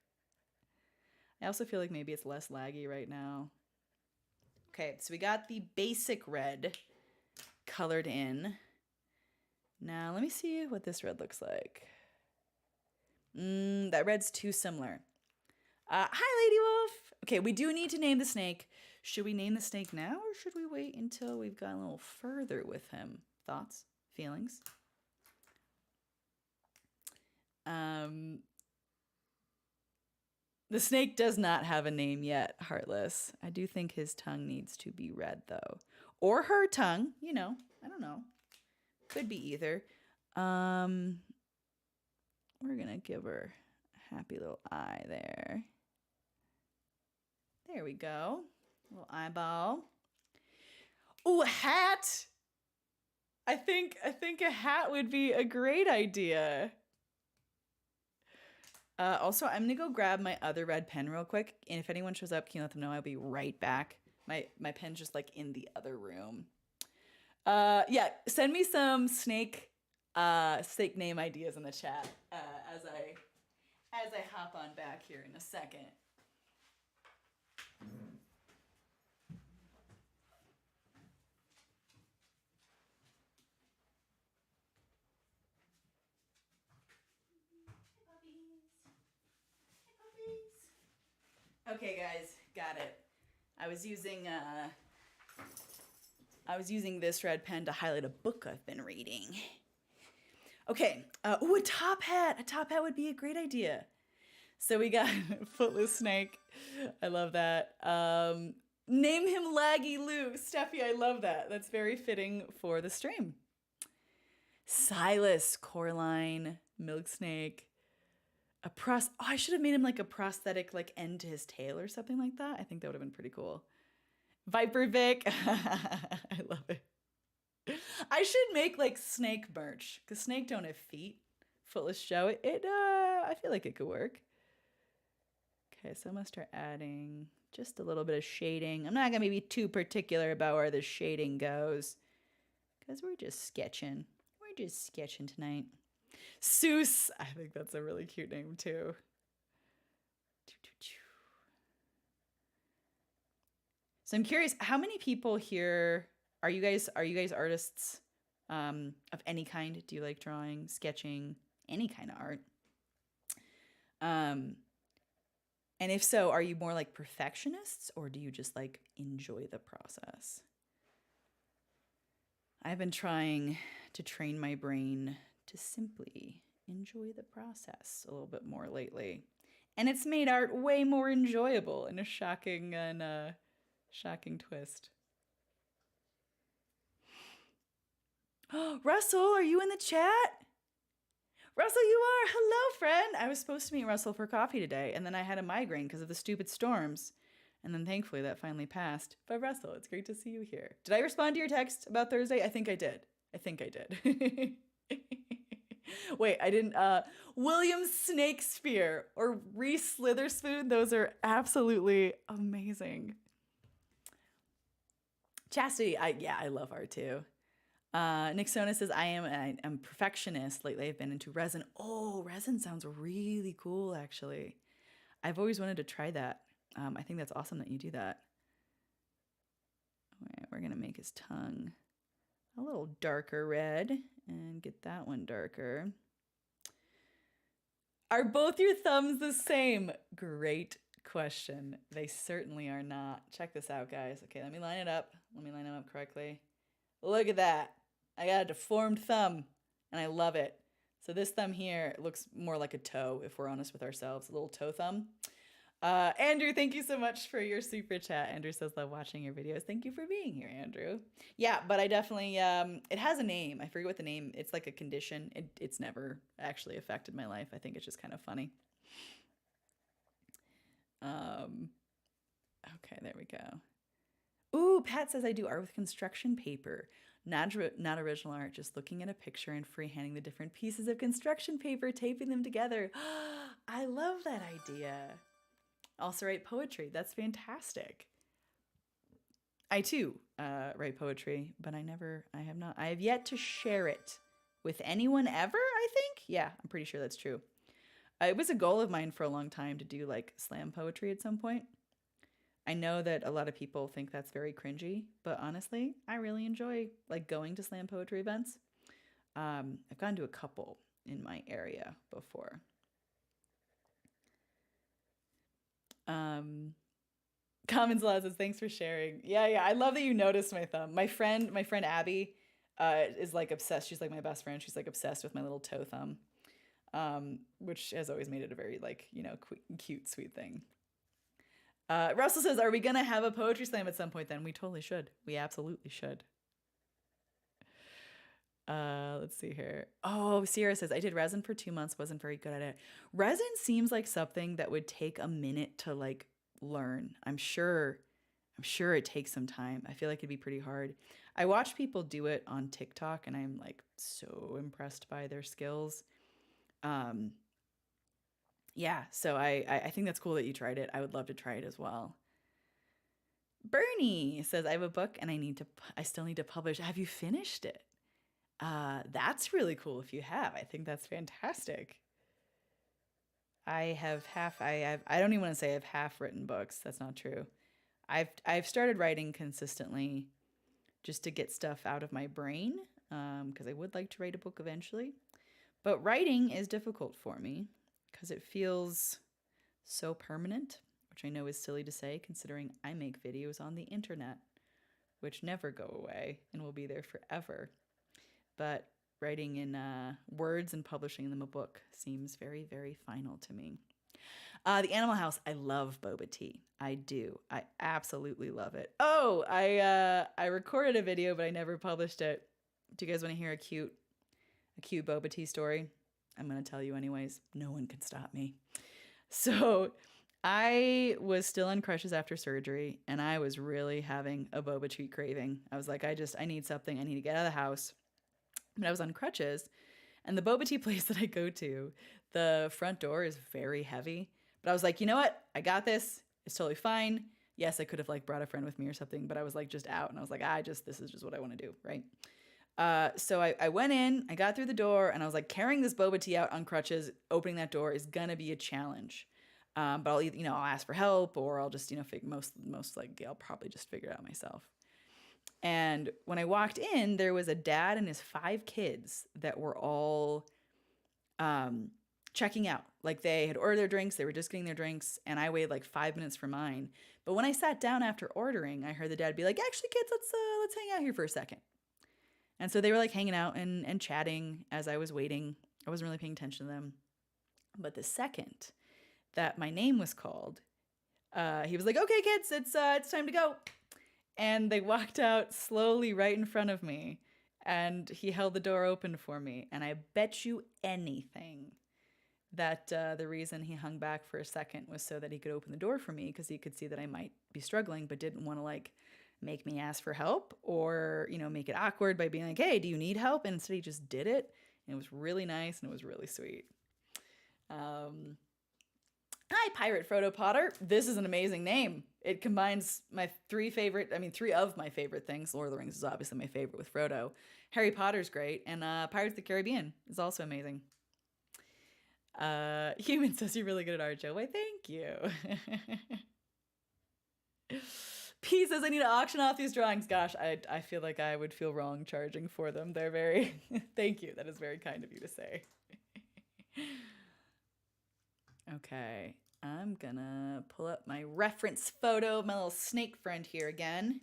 I also feel like maybe it's less laggy right now. Okay, so we got the basic red colored in. Now let me see what this red looks like. That red's too similar. Hi, Lady Wolf. Okay, we do need to name the snake. Should we name the snake now or should we wait until we've gone a little further with him? Thoughts? Feelings? The snake does not have a name yet, Heartless. I do think his tongue needs to be red, though. Or her tongue, you know. I don't know. Could be either. We're going to give her a happy little eye there. There we go. Little eyeball. Ooh, a hat! I think a hat would be a great idea. Also, I'm gonna go grab my other red pen real quick, and if anyone shows up, can you let them know I'll be right back? My pen's just like in the other room. Yeah, send me some snake name ideas in the chat as I hop on back here in a second. Okay, guys, got it. I was using this red pen to highlight a book I've been reading. Okay, ooh, a top hat. A top hat would be a great idea. So we got Footless Snake. I love that. Name him Laggy Lou. Steffi, I love that. That's very fitting for the stream. Silas, Coraline, Milk Snake. I should have made him like a prosthetic like end to his tail or something like that. I think that would have been pretty cool. Viper Vic. I love it. I should make like snake merch because snake don't have feet. Footless Joe. I feel like it could work. Okay, so I'm gonna start adding just a little bit of shading. I'm not gonna be too particular about where the shading goes because we're just sketching. We're just sketching tonight. Seuss. I think that's a really cute name too. So I'm curious, how many people here are you guys artists of any kind? Do you like drawing, sketching, any kind of art? And if so, are you more like perfectionists or do you just like enjoy the process? I've been trying to train my brain to simply enjoy the process a little bit more lately. And it's made art way more enjoyable in a shocking twist. Russell, are you in the chat? Russell, you are. Hello, friend. I was supposed to meet Russell for coffee today, and then I had a migraine because of the stupid storms. And then thankfully that finally passed. But Russell, it's great to see you here. Did I respond to your text about Thursday? I think I did. Wait, I didn't. William Snakespeare or Reese Slitherspoon. Those are absolutely amazing. Chastity, I love art too. Nick Sona says, I'm a perfectionist. Lately, I've been into resin. Oh, resin sounds really cool, actually. I've always wanted to try that. I think that's awesome that you do that. All right, we're going to make his tongue a little darker red and get that one darker. Are both your thumbs the same? Great question. They certainly are not. Check this out, guys. Okay, let me line it up. Let me line them up correctly. Look at that. I got a deformed thumb, and I love it. So this thumb here looks more like a toe, if we're honest with ourselves. A little toe thumb. Andrew, thank you so much for your super chat. Andrew says, love watching your videos. Thank you for being here, Andrew. Yeah, but I definitely, it has a name. I forget what the name, it's like a condition. It's never actually affected my life. I think it's just kind of funny. Okay, there we go. Ooh, Pat says I do art with construction paper. Not original art, just looking at a picture and freehanding the different pieces of construction paper, taping them together. I love that idea. Also write poetry. That's fantastic. I too write poetry, but I have yet to share it with anyone ever, I think. Yeah, I'm pretty sure that's true. It was a goal of mine for a long time to do like slam poetry at some point. I know that a lot of people think that's very cringy, but honestly, I really enjoy like going to slam poetry events. I've gone to a couple in my area before. Commons Law says, thanks for sharing. Yeah, I love that you noticed my thumb. My friend Abby is like obsessed. She's like my best friend. She's like obsessed with my little toe thumb, which has always made it a very like, cute, sweet thing. Russell says, are we going to have a poetry slam at some point then? We totally should. We absolutely should. Let's see here. Oh, Sierra says, I did resin for 2 months. Wasn't very good at it. Resin seems like something that would take a minute to like learn. I'm sure it takes some time. I feel like it'd be pretty hard. I watch people do it on TikTok and I'm like so impressed by their skills. Yeah, so I think that's cool that you tried it. I would love to try it as well. Bernie says, I have a book and I still need to publish. Have you finished it? That's really cool if you have. I think that's fantastic. I don't even want to say I've half written books. That's not true. I've started writing consistently just to get stuff out of my brain, because I would like to write a book eventually. But writing is difficult for me because it feels so permanent, which I know is silly to say considering I make videos on the internet, which never go away and will be there forever. But writing in words and publishing them a book seems very, very final to me. The Animal House, I love boba tea. I do. I absolutely love it. Oh, I recorded a video, but I never published it. Do you guys want to hear a cute boba tea story? I'm going to tell you anyways. No one can stop me. So I was still on crutches after surgery, and I was really having a boba tea craving. I was like, I need something. I need to get out of the house. But I was on crutches, and the boba tea place that I go to, the front door is very heavy. But I was like, you know what? I got this. It's totally fine. Yes, I could have like brought a friend with me or something, but I was like just out, and I was like, this is just what I want to do, right? So I went in, I got through the door, and I was like, carrying this boba tea out on crutches, opening that door is gonna be a challenge. But I'll either, I'll ask for help, or I'll just, most likely I'll probably just figure it out myself. And when I walked in, there was a dad and his 5 kids that were all checking out. Like they had ordered their drinks, they were just getting their drinks, and I waited like 5 minutes for mine. But when I sat down after ordering, I heard the dad be like, "Actually, kids, let's hang out here for a second." And so they were like hanging out and chatting as I was waiting. I wasn't really paying attention to them. But the second that my name was called, he was like, "Okay, kids, it's time to go." And they walked out slowly right in front of me, and he held the door open for me. And I bet you anything that the reason he hung back for a second was so that he could open the door for me, because he could see that I might be struggling, but didn't want to like make me ask for help or, you know, make it awkward by being like, "Hey, do you need help?" And instead he just did it. And it was really nice and it was really sweet. Hi, Pirate Frodo Potter. This is an amazing name. It combines my three of my favorite things. Lord of the Rings is obviously my favorite with Frodo. Harry Potter's great. And Pirates of the Caribbean is also amazing. Human says you're really good at art, Joe. Why, thank you. P says I need to auction off these drawings. Gosh, I feel like I would feel wrong charging for them. They're very... Thank you. That is very kind of you to say. Okay, I'm gonna pull up my reference photo of my little snake friend here again.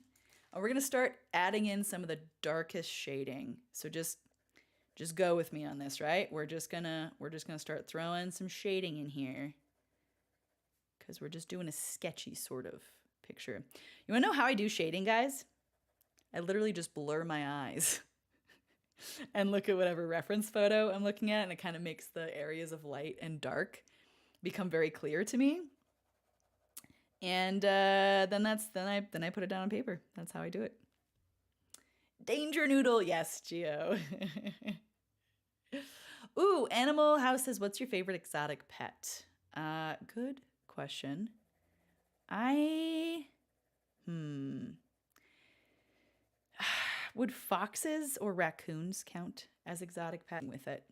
And we're gonna start adding in some of the darkest shading. So just go with me on this, right? We're just gonna start throwing some shading in here, because we're just doing a sketchy sort of picture. You wanna know how I do shading, guys? I literally just blur my eyes and look at whatever reference photo I'm looking at, and it kind of makes the areas of light and dark become very clear to me. And then I put it down on paper. That's how I do it. Danger Noodle, yes, Geo. Ooh, Animal House says, "What's your favorite exotic pet?" Good question. Would foxes or raccoons count as exotic pet with it?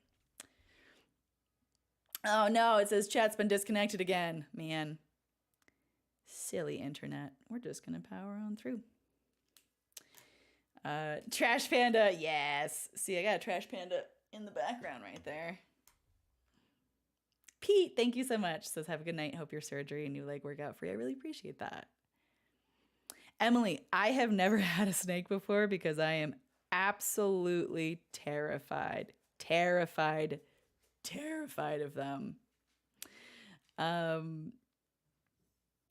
Oh no, it says chat's been disconnected again. Man. Silly internet. We're just gonna power on through. Trash Panda, yes. See, I got a Trash Panda in the background right there. Pete, thank you so much. Says, "Have a good night. Hope your surgery and new leg work out for you." I really appreciate that. Emily, I have never had a snake before because I am absolutely terrified of them.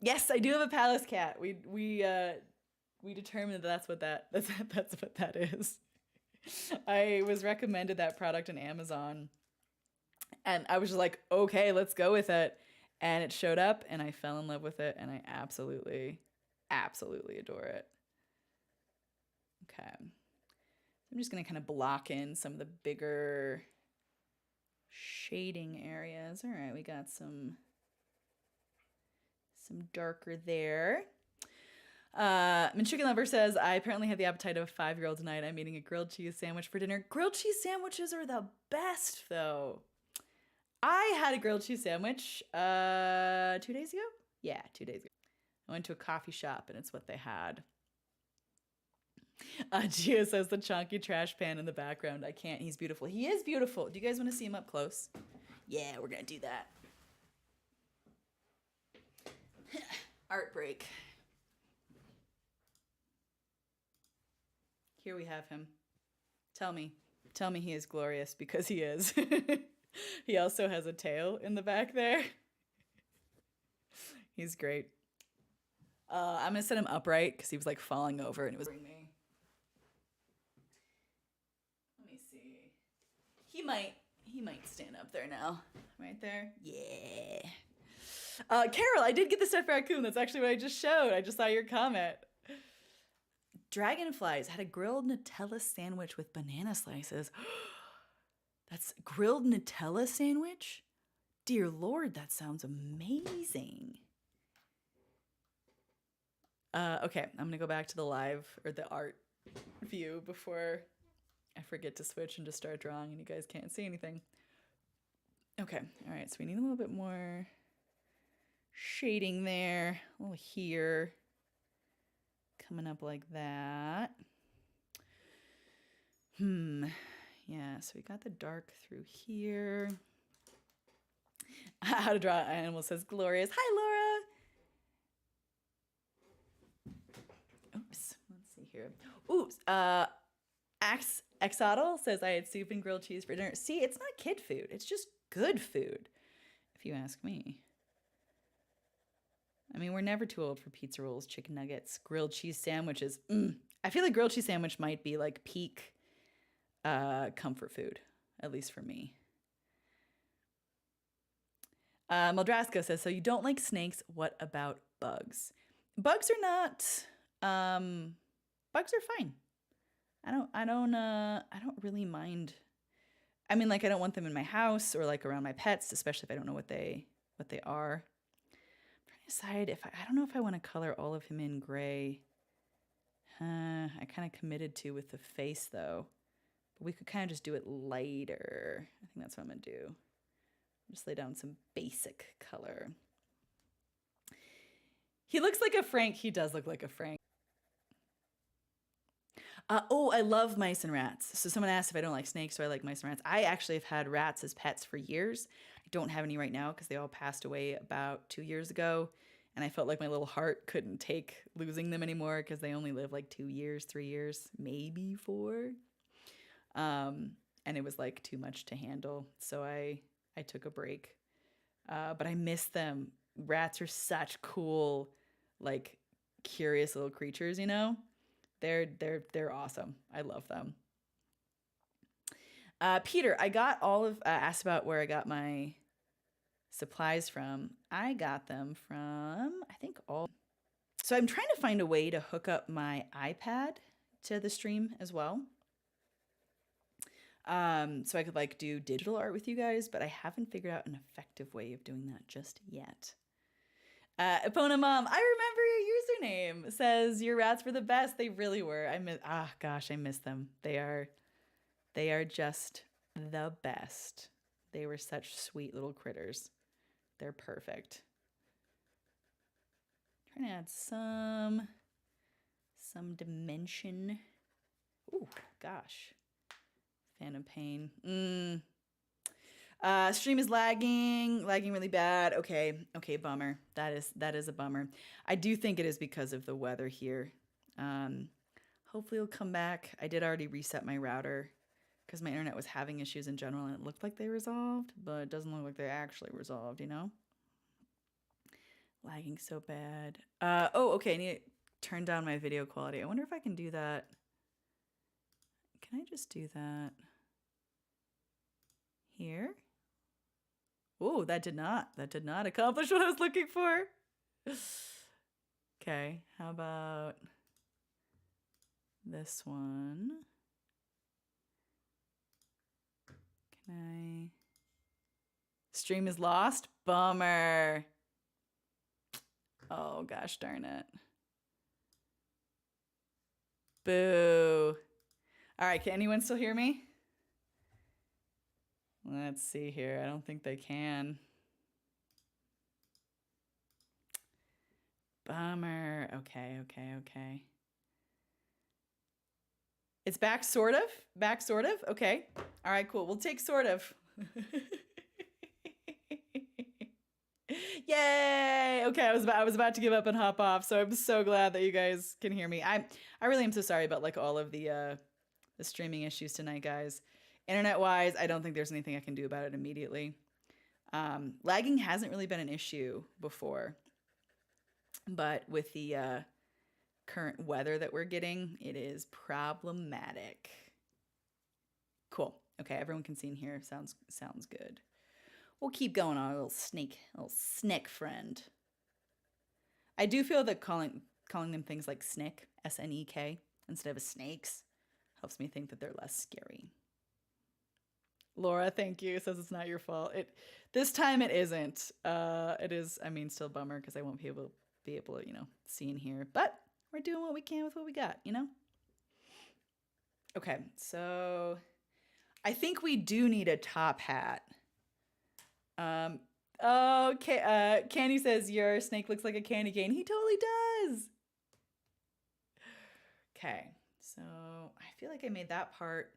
Yes, I do have a palace cat. We determined that's what that is. I was recommended that product on Amazon, and I was just like, okay, let's go with it. And it showed up, and I fell in love with it, and I absolutely adore it. Okay, I'm just gonna kind of block in some of the bigger shading areas. All right, we got some darker there. Chicken Lover says, "I apparently have the appetite of a 5-year-old tonight. I'm eating a grilled cheese sandwich for dinner." Grilled cheese sandwiches are the best, though. I had a grilled cheese sandwich 2 days ago. Yeah, 2 days ago. I went to a coffee shop, and it's what they had. Gio says, "The chunky trash pan in the background. I can't. He's beautiful." He is beautiful. Do you guys want to see him up close? Yeah, we're going to do that. Art break. Here we have him. Tell me he is glorious, because he is. He also has a tail in the back there. He's great. I'm gonna set him upright because he was like falling over and it was me. Let me see. He might stand up there now. Right there. Yeah. Carol, I did get the stuffed raccoon. That's actually what I just showed. I just saw your comment. Dragonflies had a grilled Nutella sandwich with banana slices. That's grilled Nutella sandwich? Dear Lord, that sounds amazing. Okay, I'm gonna go back to the live or the art view before I forget to switch and just start drawing and you guys can't see anything. Okay, all right, so we need a little bit more shading there, a little here, coming up like that. Yeah, so we got the dark through here. How to draw an animal, says Glorious. Hi, Laura. Oops. Let's see here. Oops. Axotl says I had soup and grilled cheese for dinner. See, it's not kid food. It's just good food, if you ask me. I mean, we're never too old for pizza rolls, chicken nuggets, grilled cheese sandwiches. I feel like grilled cheese sandwich might be like peak comfort food, at least for me. Maldraska says, so you don't like snakes. What about bugs? Bugs are not, bugs are fine. I don't really mind. I mean, like, I don't want them in my house or like around my pets, especially if I don't know what they are. I'm trying to decide if I don't know if I want to color all of him in gray. I kind of committed to with the face though, but we could kind of just do it lighter. I think that's what I'm gonna do. Just lay down some basic color. He looks like a Frank. He does look like a Frank. Oh, I love mice and rats. So someone asked if I don't like snakes, so I like mice and rats. I actually have had rats as pets for years. I don't have any right now because they all passed away about 2 years ago. And I felt like my little heart couldn't take losing them anymore because they only live like 2 years, 3 years, maybe 4. And it was like too much to handle. So I took a break. But I miss them. Rats are such cool, like curious little creatures, you know? They're awesome. I love them. Peter, I got all of asked about where I got my supplies from. I got them from I think all. So I'm trying to find a way to hook up my iPad to the stream as well. So I could like do digital art with you guys, but I haven't figured out an effective way of doing that just yet. Epona Mom, I remember your username. Says your rats were the best. They really were. I miss them. They are just the best. They were such sweet little critters. They're perfect. Trying to add some dimension. Ooh, gosh. Phantom pain. Stream is lagging really bad. Okay, bummer. That is a bummer. I do think it is because of the weather here. Hopefully it'll come back. I did already reset my router because my internet was having issues in general and it looked like they resolved, but it doesn't look like they're actually resolved, you know? Lagging so bad. Oh, okay, I need to turn down my video quality. I wonder if I can do that. Can I just do that here? Oh, that did not accomplish what I was looking for. Okay, how about this one? Can I? Stream is lost? Bummer. Oh, gosh darn it. Boo. All right, can anyone still hear me? Let's see here. I don't think they can. Bummer. Okay. It's back, sort of? Back, sort of? Okay. All right, cool. We'll take sort of. Yay! Okay, I was about to give up and hop off, so I'm so glad that you guys can hear me. I really am so sorry about like all of the streaming issues tonight, guys. Internet-wise, I don't think there's anything I can do about it immediately. Lagging hasn't really been an issue before, but with the current weather that we're getting, it is problematic. Cool. Okay, everyone can see in here. Sounds good. We'll keep going on, little snick friend. I do feel that calling them things like snick, S-N-E-K, instead of snakes, helps me think that they're less scary. Laura, thank you. Says it's not your fault. This time it isn't. It is. I mean, still bummer because I won't be able to, you know, see in here. But we're doing what we can with what we got, you know. Okay, so I think we do need a top hat. Okay. Candy says your snake looks like a candy cane. He totally does. Okay, so I feel like I made that part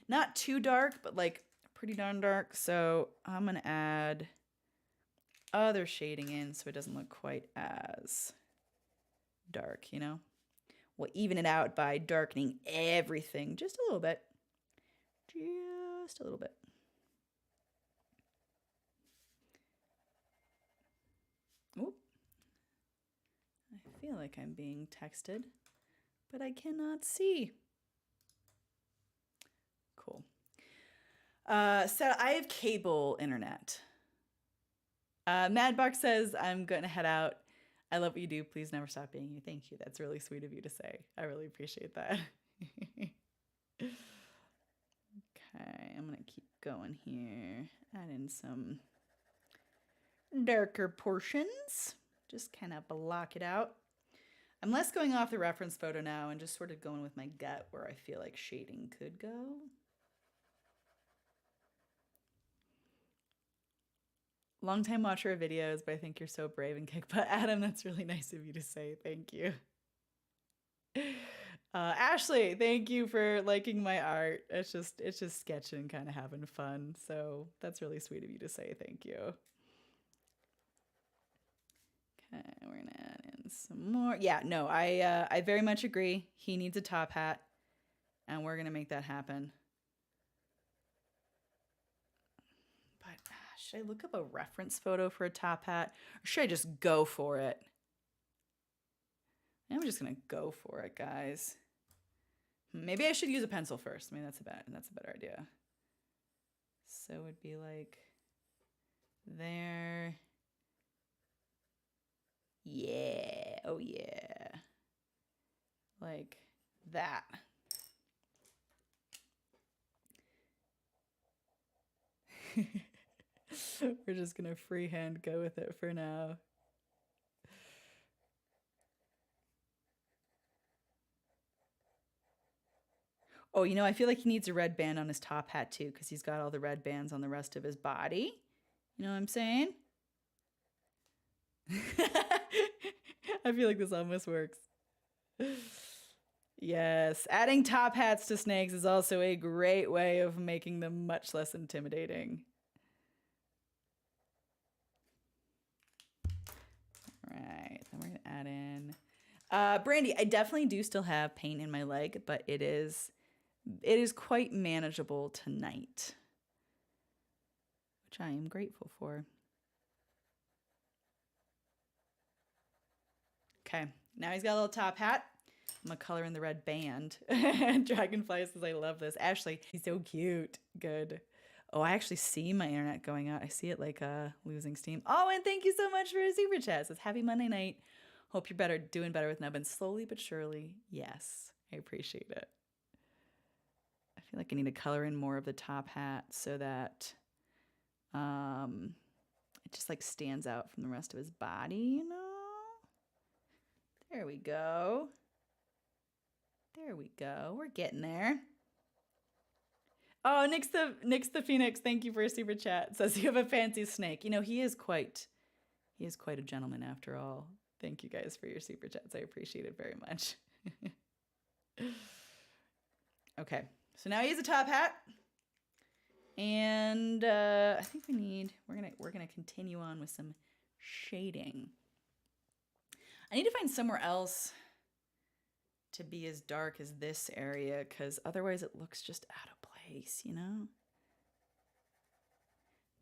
not too dark, but like pretty darn dark. So I'm gonna add other shading in so it doesn't look quite as dark, you know? We'll even it out by darkening everything just a little bit. Just a little bit. Oop. I feel like I'm being texted, but I cannot see. Cool. So I have cable internet. Madbox says, I'm going to head out. I love what you do. Please never stop being you. Thank you. That's really sweet of you to say. I really appreciate that. Okay, I'm going to keep going here. Add in some darker portions. Just kind of block it out. I'm less going off the reference photo now and just sort of going with my gut where I feel like shading could go. Long-time watcher of videos, but I think you're so brave and kick butt. Adam, that's really nice of you to say. Thank you. Ashley, thank you for liking my art. It's just sketching, kind of having fun. So that's really sweet of you to say. Thank you. Okay, we're gonna add in some more. Yeah, no, I very much agree. He needs a top hat, and we're gonna make that happen. Should I look up a reference photo for a top hat? Or should I just go for it? I'm just gonna go for it, guys. Maybe I should use a pencil first. I mean, that's a better idea. So it would be like there. Yeah, oh yeah. Like that. We're just gonna freehand go with it for now. Oh, you know, I feel like he needs a red band on his top hat too, because he's got all the red bands on the rest of his body. You know what I'm saying? I feel like this almost works. Yes, adding top hats to snakes is also a great way of making them much less intimidating. All right, then we're gonna add in Brandy. I definitely do still have pain in my leg, but it is quite manageable tonight, which I am grateful for. Okay, now he's got a little top hat. I'm gonna color in the red band. Dragonfly says, I love this. Ashley, he's so cute. Good. Oh, I actually see my internet going out. I see it like losing steam. Oh, and thank you so much for a super chat. It says, happy Monday night. Hope you're doing better with nubbins. Slowly but surely. Yes, I appreciate it. I feel like I need to color in more of the top hat so that it just like stands out from the rest of his body, you know? There we go. There we go. We're getting there. Oh, Nick's the Phoenix. Thank you for a super chat. Says you have a fancy snake. You know, he is quite a gentleman after all. Thank you guys for your super chats. I appreciate it very much. Okay, so now he has a top hat, and I think we're gonna continue on with some shading. I need to find somewhere else to be as dark as this area, because otherwise it looks just out of place, you know?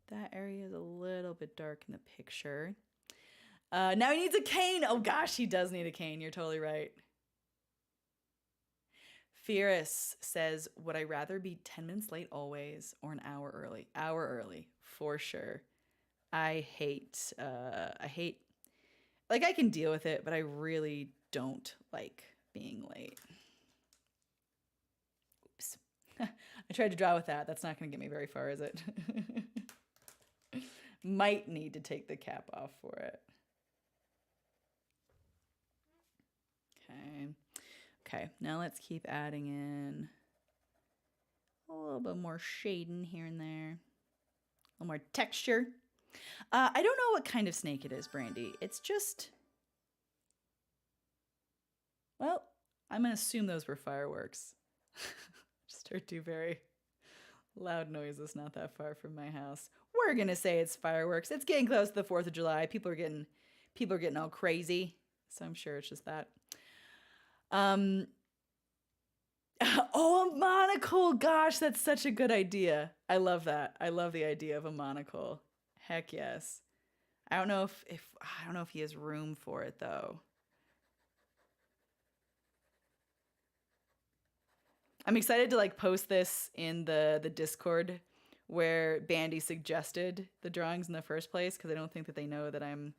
That area is a little bit dark in the picture. Now he needs a cane. Oh gosh, he does need a cane. You're totally right. Fierce says, would I rather be 10 minutes late always or an hour early? Hour early, for sure. I hate, like I can deal with it, but I really don't like being late. Oops. I tried to draw with that. That's not going to get me very far, is it? Might need to take the cap off for it. Okay. Okay, now let's keep adding in a little bit more shading here and there. A little more texture. I don't know what kind of snake it is, Brandy. It's just... Well, I'm going to assume those were fireworks. Just heard two very Loud noises not that far from my house. We're gonna say it's fireworks. It's getting close to the 4th of July. People are getting all crazy. So I'm sure it's just that. Oh, a monocle. Gosh, that's such a good idea. I love that. I love the idea of a monocle. Heck yes. I don't know if he has room for it though. I'm excited to like post this in the Discord where Bandy suggested the drawings in the first place, because I don't think that they know that I'm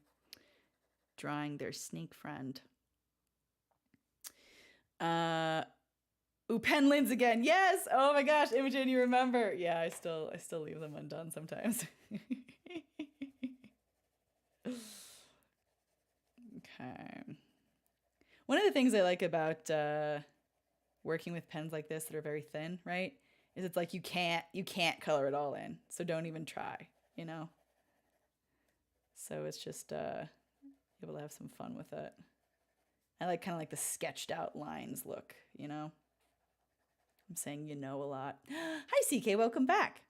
drawing their snake friend. Ooh, pen lids again. Yes. Oh my gosh, Imogen, you remember? Yeah, I still leave them undone sometimes. Okay. One of the things I like about working with pens like this that are very thin, right, is it's like you can't color it all in, so don't even try, you know. So it's just able to have some fun with it. I like kind of like the sketched out lines look, you know. I'm saying you know a lot. Hi CK, welcome back.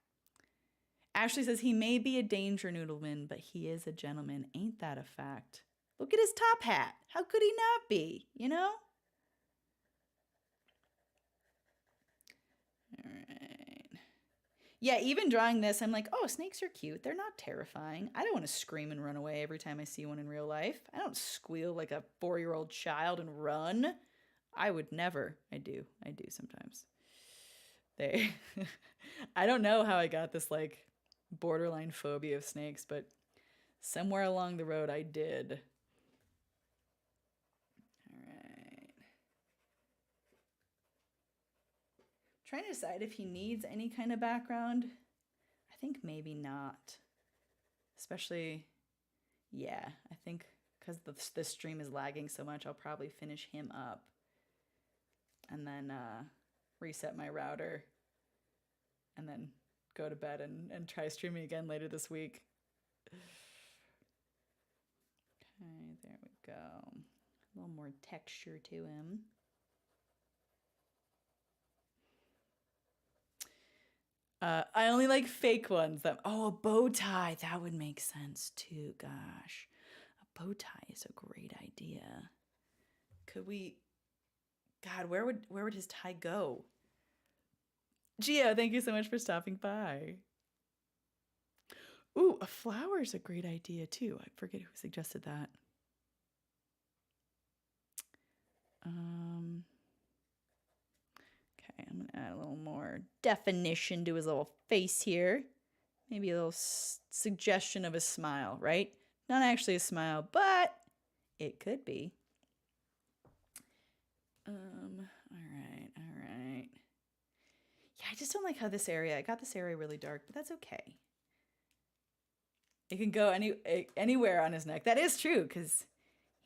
Ashley says he may be a danger noodleman, but he is a gentleman. Ain't that a fact? Look at his top hat. How could he not be, you know? All right. Yeah, even drawing this, I'm like, oh, snakes are cute. They're not terrifying. I don't want to scream and run away every time I see one in real life. I don't squeal like a 4-year-old child and run. I would never. I do sometimes. I don't know how I got this like borderline phobia of snakes, but somewhere along the road I did. All right. Trying to decide if he needs any kind of background. I think maybe not. Especially, yeah, I think because the stream is lagging so much, I'll probably finish him up and then reset my router and then go to bed and try streaming again later this week. Okay, there we go. A little more texture to him. I only like fake ones. Oh, a bow tie. That would make sense too. Gosh, a bow tie is a great idea. Could we? God, where would his tie go? Gio, thank you so much for stopping by. Ooh, a flower is a great idea too. I forget who suggested that. Okay, I'm gonna add a little more definition to his little face here. Maybe a little suggestion of a smile, right? Not actually a smile, but it could be. All right. Yeah, I just don't like how this area, I got this area really dark, but that's okay. It can go anywhere on his neck. That is true, because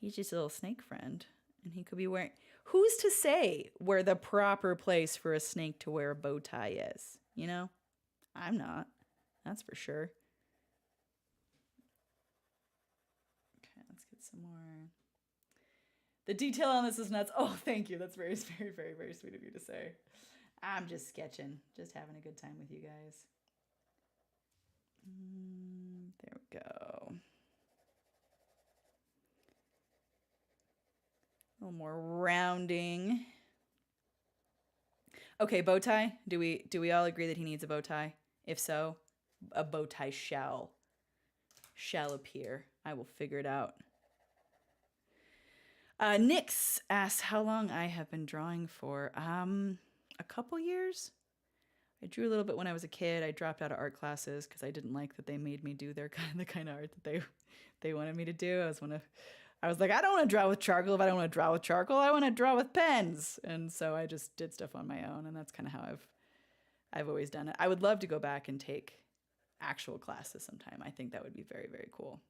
he's just a little snake friend. And he could be wearing, who's to say where the proper place for a snake to wear a bow tie is? You know? I'm not. That's for sure. Okay, let's get some more. The detail on this is nuts. Oh, thank you. That's very, very, very, very sweet of you to say. I'm just sketching. Just having a good time with you guys. There we go. A little more rounding. Okay, bow tie. Do we all agree that he needs a bow tie? If so, a bow tie shall appear. I will figure it out. Nix asks how long I have been drawing for. A couple years. I drew a little bit when I was a kid. I dropped out of art classes because I didn't like that they made me do the kind of art that they wanted me to do. I was like, I don't want to draw with charcoal. If I don't want to draw with charcoal, I want to draw with pens. And so I just did stuff on my own, and that's kind of how I've always done it. I would love to go back and take actual classes sometime. I think that would be very, very cool.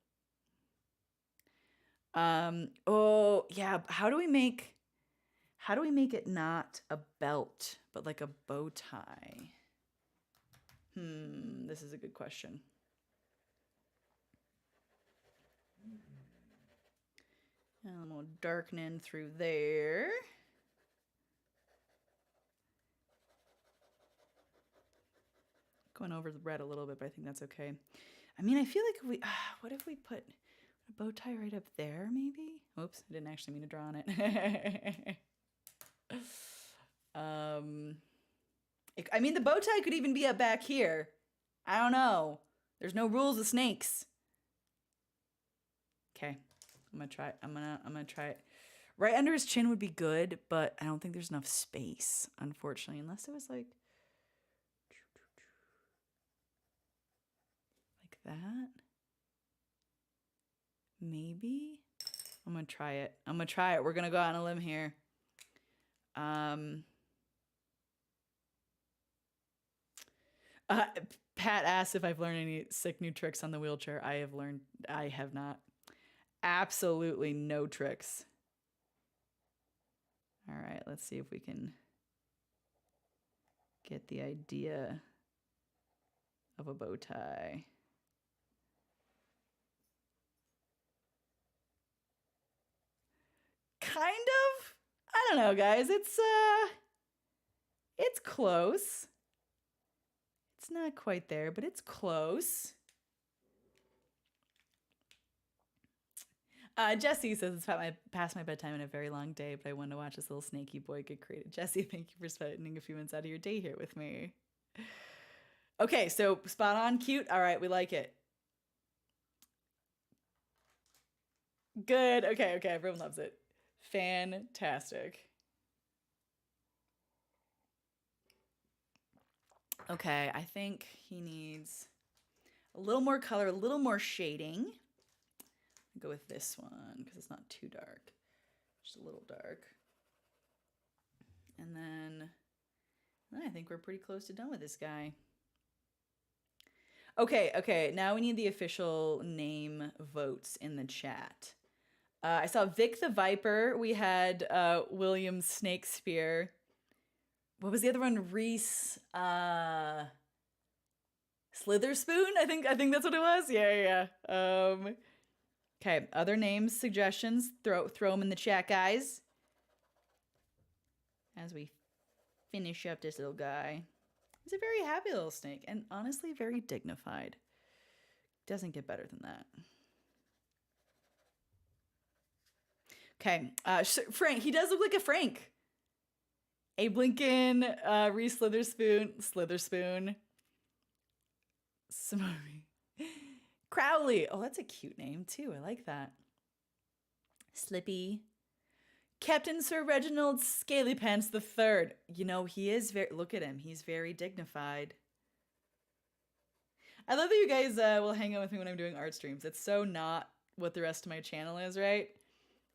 Oh yeah, how do we make it not a belt, but like a bow tie? This is a good question. And a little darkening through there. Going over the red a little bit, but I think that's okay. I mean, I feel like if we, what if we put a bow tie right up there, maybe? Oops, I didn't actually mean to draw on it. I mean, the bow tie could even be up back here. I don't know. There's no rules with snakes. Okay, I'm gonna try. I'm gonna try it. Right under his chin would be good, but I don't think there's enough space, unfortunately, unless it was like that. Maybe. I'm gonna try it. I'm gonna try it. We're gonna go out on a limb here. Pat asked if I've learned any sick new tricks on the wheelchair. I have not. Absolutely no tricks. All right, let's see if we can get the idea of a bow tie. Kind of. I don't know, guys. It's close. It's not quite there, but it's close. Jesse says it's past my bedtime and a very long day, but I wanted to watch this little snaky boy get created. Jesse, thank you for spending a few minutes out of your day here with me. Okay, so spot on, cute. All right, we like it. Good. Okay, everyone loves it. Fantastic. Okay, I think he needs a little more color, a little more shading. I'll go with this one because it's not too dark, just a little dark. And then I think we're pretty close to done with this guy. Okay, now we need the official name votes in the chat. I saw Vic the Viper. We had William Snakespeare. What was the other one? Reese Slitherspoon? I think that's what it was. Yeah. Okay, other names, suggestions, throw them in the chat, guys. As we finish up this little guy. He's a very happy little snake and honestly very dignified. Doesn't get better than that. Okay, Frank, he does look like a Frank. Abe Lincoln, Reese Slitherspoon, Simone. Crowley. Oh, that's a cute name too. I like that. Slippy. Captain Sir Reginald Scalypants III. You know, he is very, look at him. He's very dignified. I love that you guys will hang out with me when I'm doing art streams. It's so not what the rest of my channel is, right?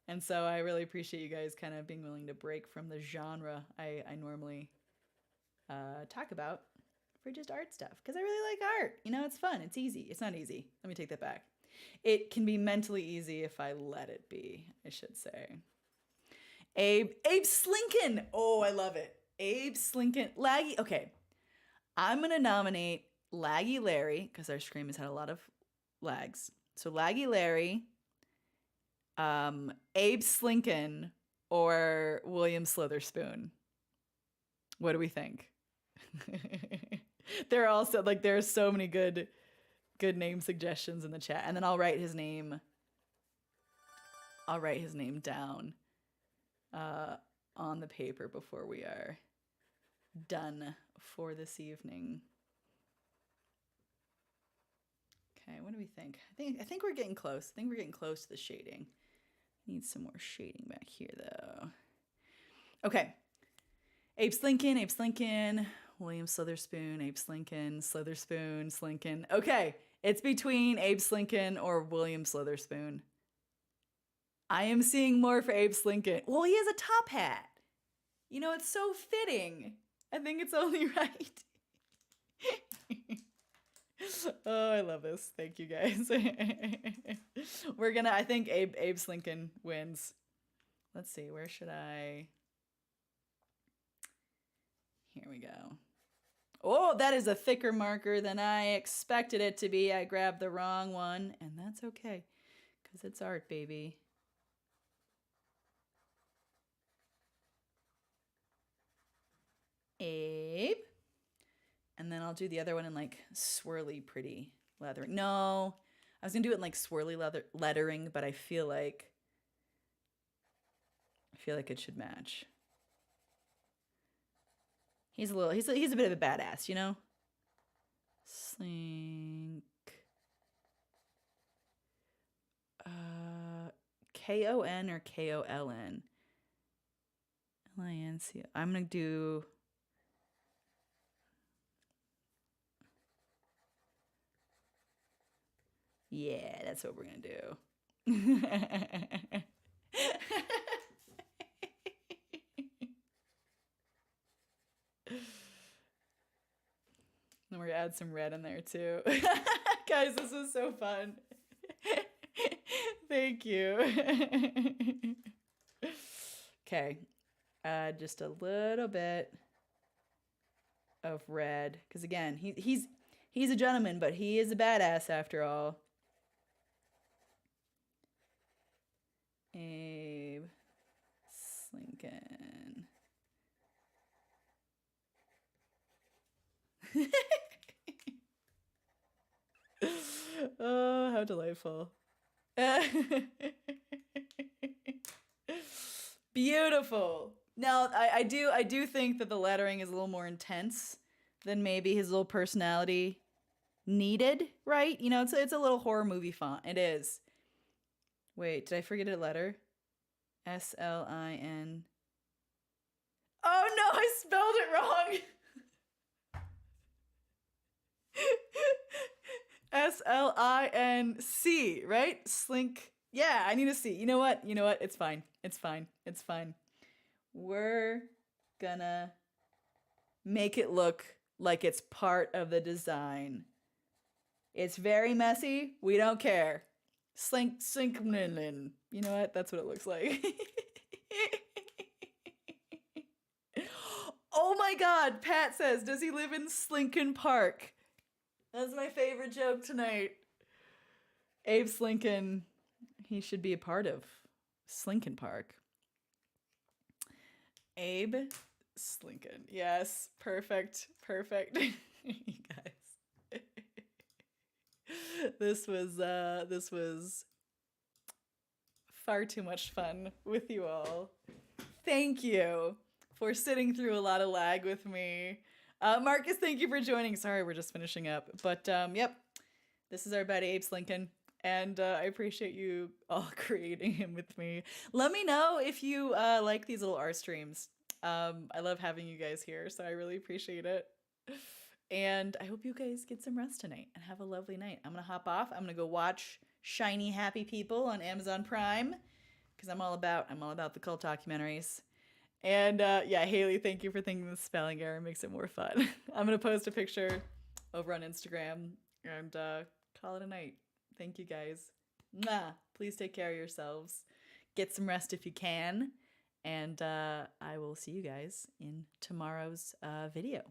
And so I really appreciate you guys kind of being willing to break from the genre I normally talk about for just art stuff. Because I really like art. You know, it's fun. It's easy. It's not easy. Let me take that back. It can be mentally easy if I let it be, I should say. Abe Slinkin. Oh, I love it. Abe Slinkin. Laggy. Okay. I'm going to nominate Laggy Larry because our stream has had a lot of lags. So Laggy Larry, Abe Slinkin, or William Slitherspoon. What do we think? There are also like there are so many good name suggestions in the chat, and then I'll write his name. I'll write his name down on the paper before we are done for this evening. Okay, what do we think? I think we're getting close. I think we're getting close to the shading. Need some more shading back here, though. Okay. Abe Slinkin, William Slitherspoon, Abe Slinkin, Slitherspoon, Slinkin. Okay, it's between Abe Slinkin or William Slitherspoon. I am seeing more for Abe Slinkin. Well, he has a top hat. You know, it's so fitting. I think it's only right. Oh, I love this. Thank you, guys. I think Abe Slinkin wins. Let's see, where should I? Here we go. Oh, that is a thicker marker than I expected it to be. I grabbed the wrong one, and that's okay, because it's art, baby. Abe. And then I'll I'll do the other one in like swirly pretty lettering. No, I was gonna do it in like swirly lettering, but I feel like it should match. He's a bit of a badass, you know? Slink. K-O-N or K-O-L-N? L-I-N-C. I'm gonna do... Yeah, that's what we're gonna do. And we're gonna add some red in there too. Guys, this was so fun. Thank you. Okay, just a little bit of red, because again, he's a gentleman, but he is a badass after all. Abe Slinkin. Oh, how delightful. Beautiful. Now, I do think that the lettering is a little more intense than maybe his little personality needed, right? You know, it's a little horror movie font. It is. Wait, did I forget a letter? S-L-I-N. Oh no, I spelled it wrong. S-L-I-N-C, right? Slink. Yeah, I need a C. You know what? It's fine. It's fine. It's fine. We're gonna make it look like it's part of the design. It's very messy. We don't care. Slink. You know what? That's what it looks like. Oh my God. Pat says, does he live in Slinkin Park? That's my favorite joke tonight. Abe Slinkin. He should be a part of Slinkin Park. Abe Slinkin. Yes. Perfect. You guys. This was far too much fun with you all. Thank you for sitting through a lot of lag with me. Marcus, thank you for joining. Sorry, we're just finishing up. But yep, this is our buddy Abe Slinkin, and I appreciate you all creating him with me. Let me know if you like these little art streams. I love having you guys here, so I really appreciate it. And I hope you guys get some rest tonight and have a lovely night. I'm going to hop off. I'm going to go watch Shiny Happy People on Amazon Prime, because I'm all about the cult documentaries. And yeah, Haley, thank you for thinking the spelling error makes it more fun. I'm going to post a picture over on Instagram and call it a night. Thank you guys. Mwah. Please take care of yourselves. Get some rest if you can. And I will see you guys in tomorrow's video.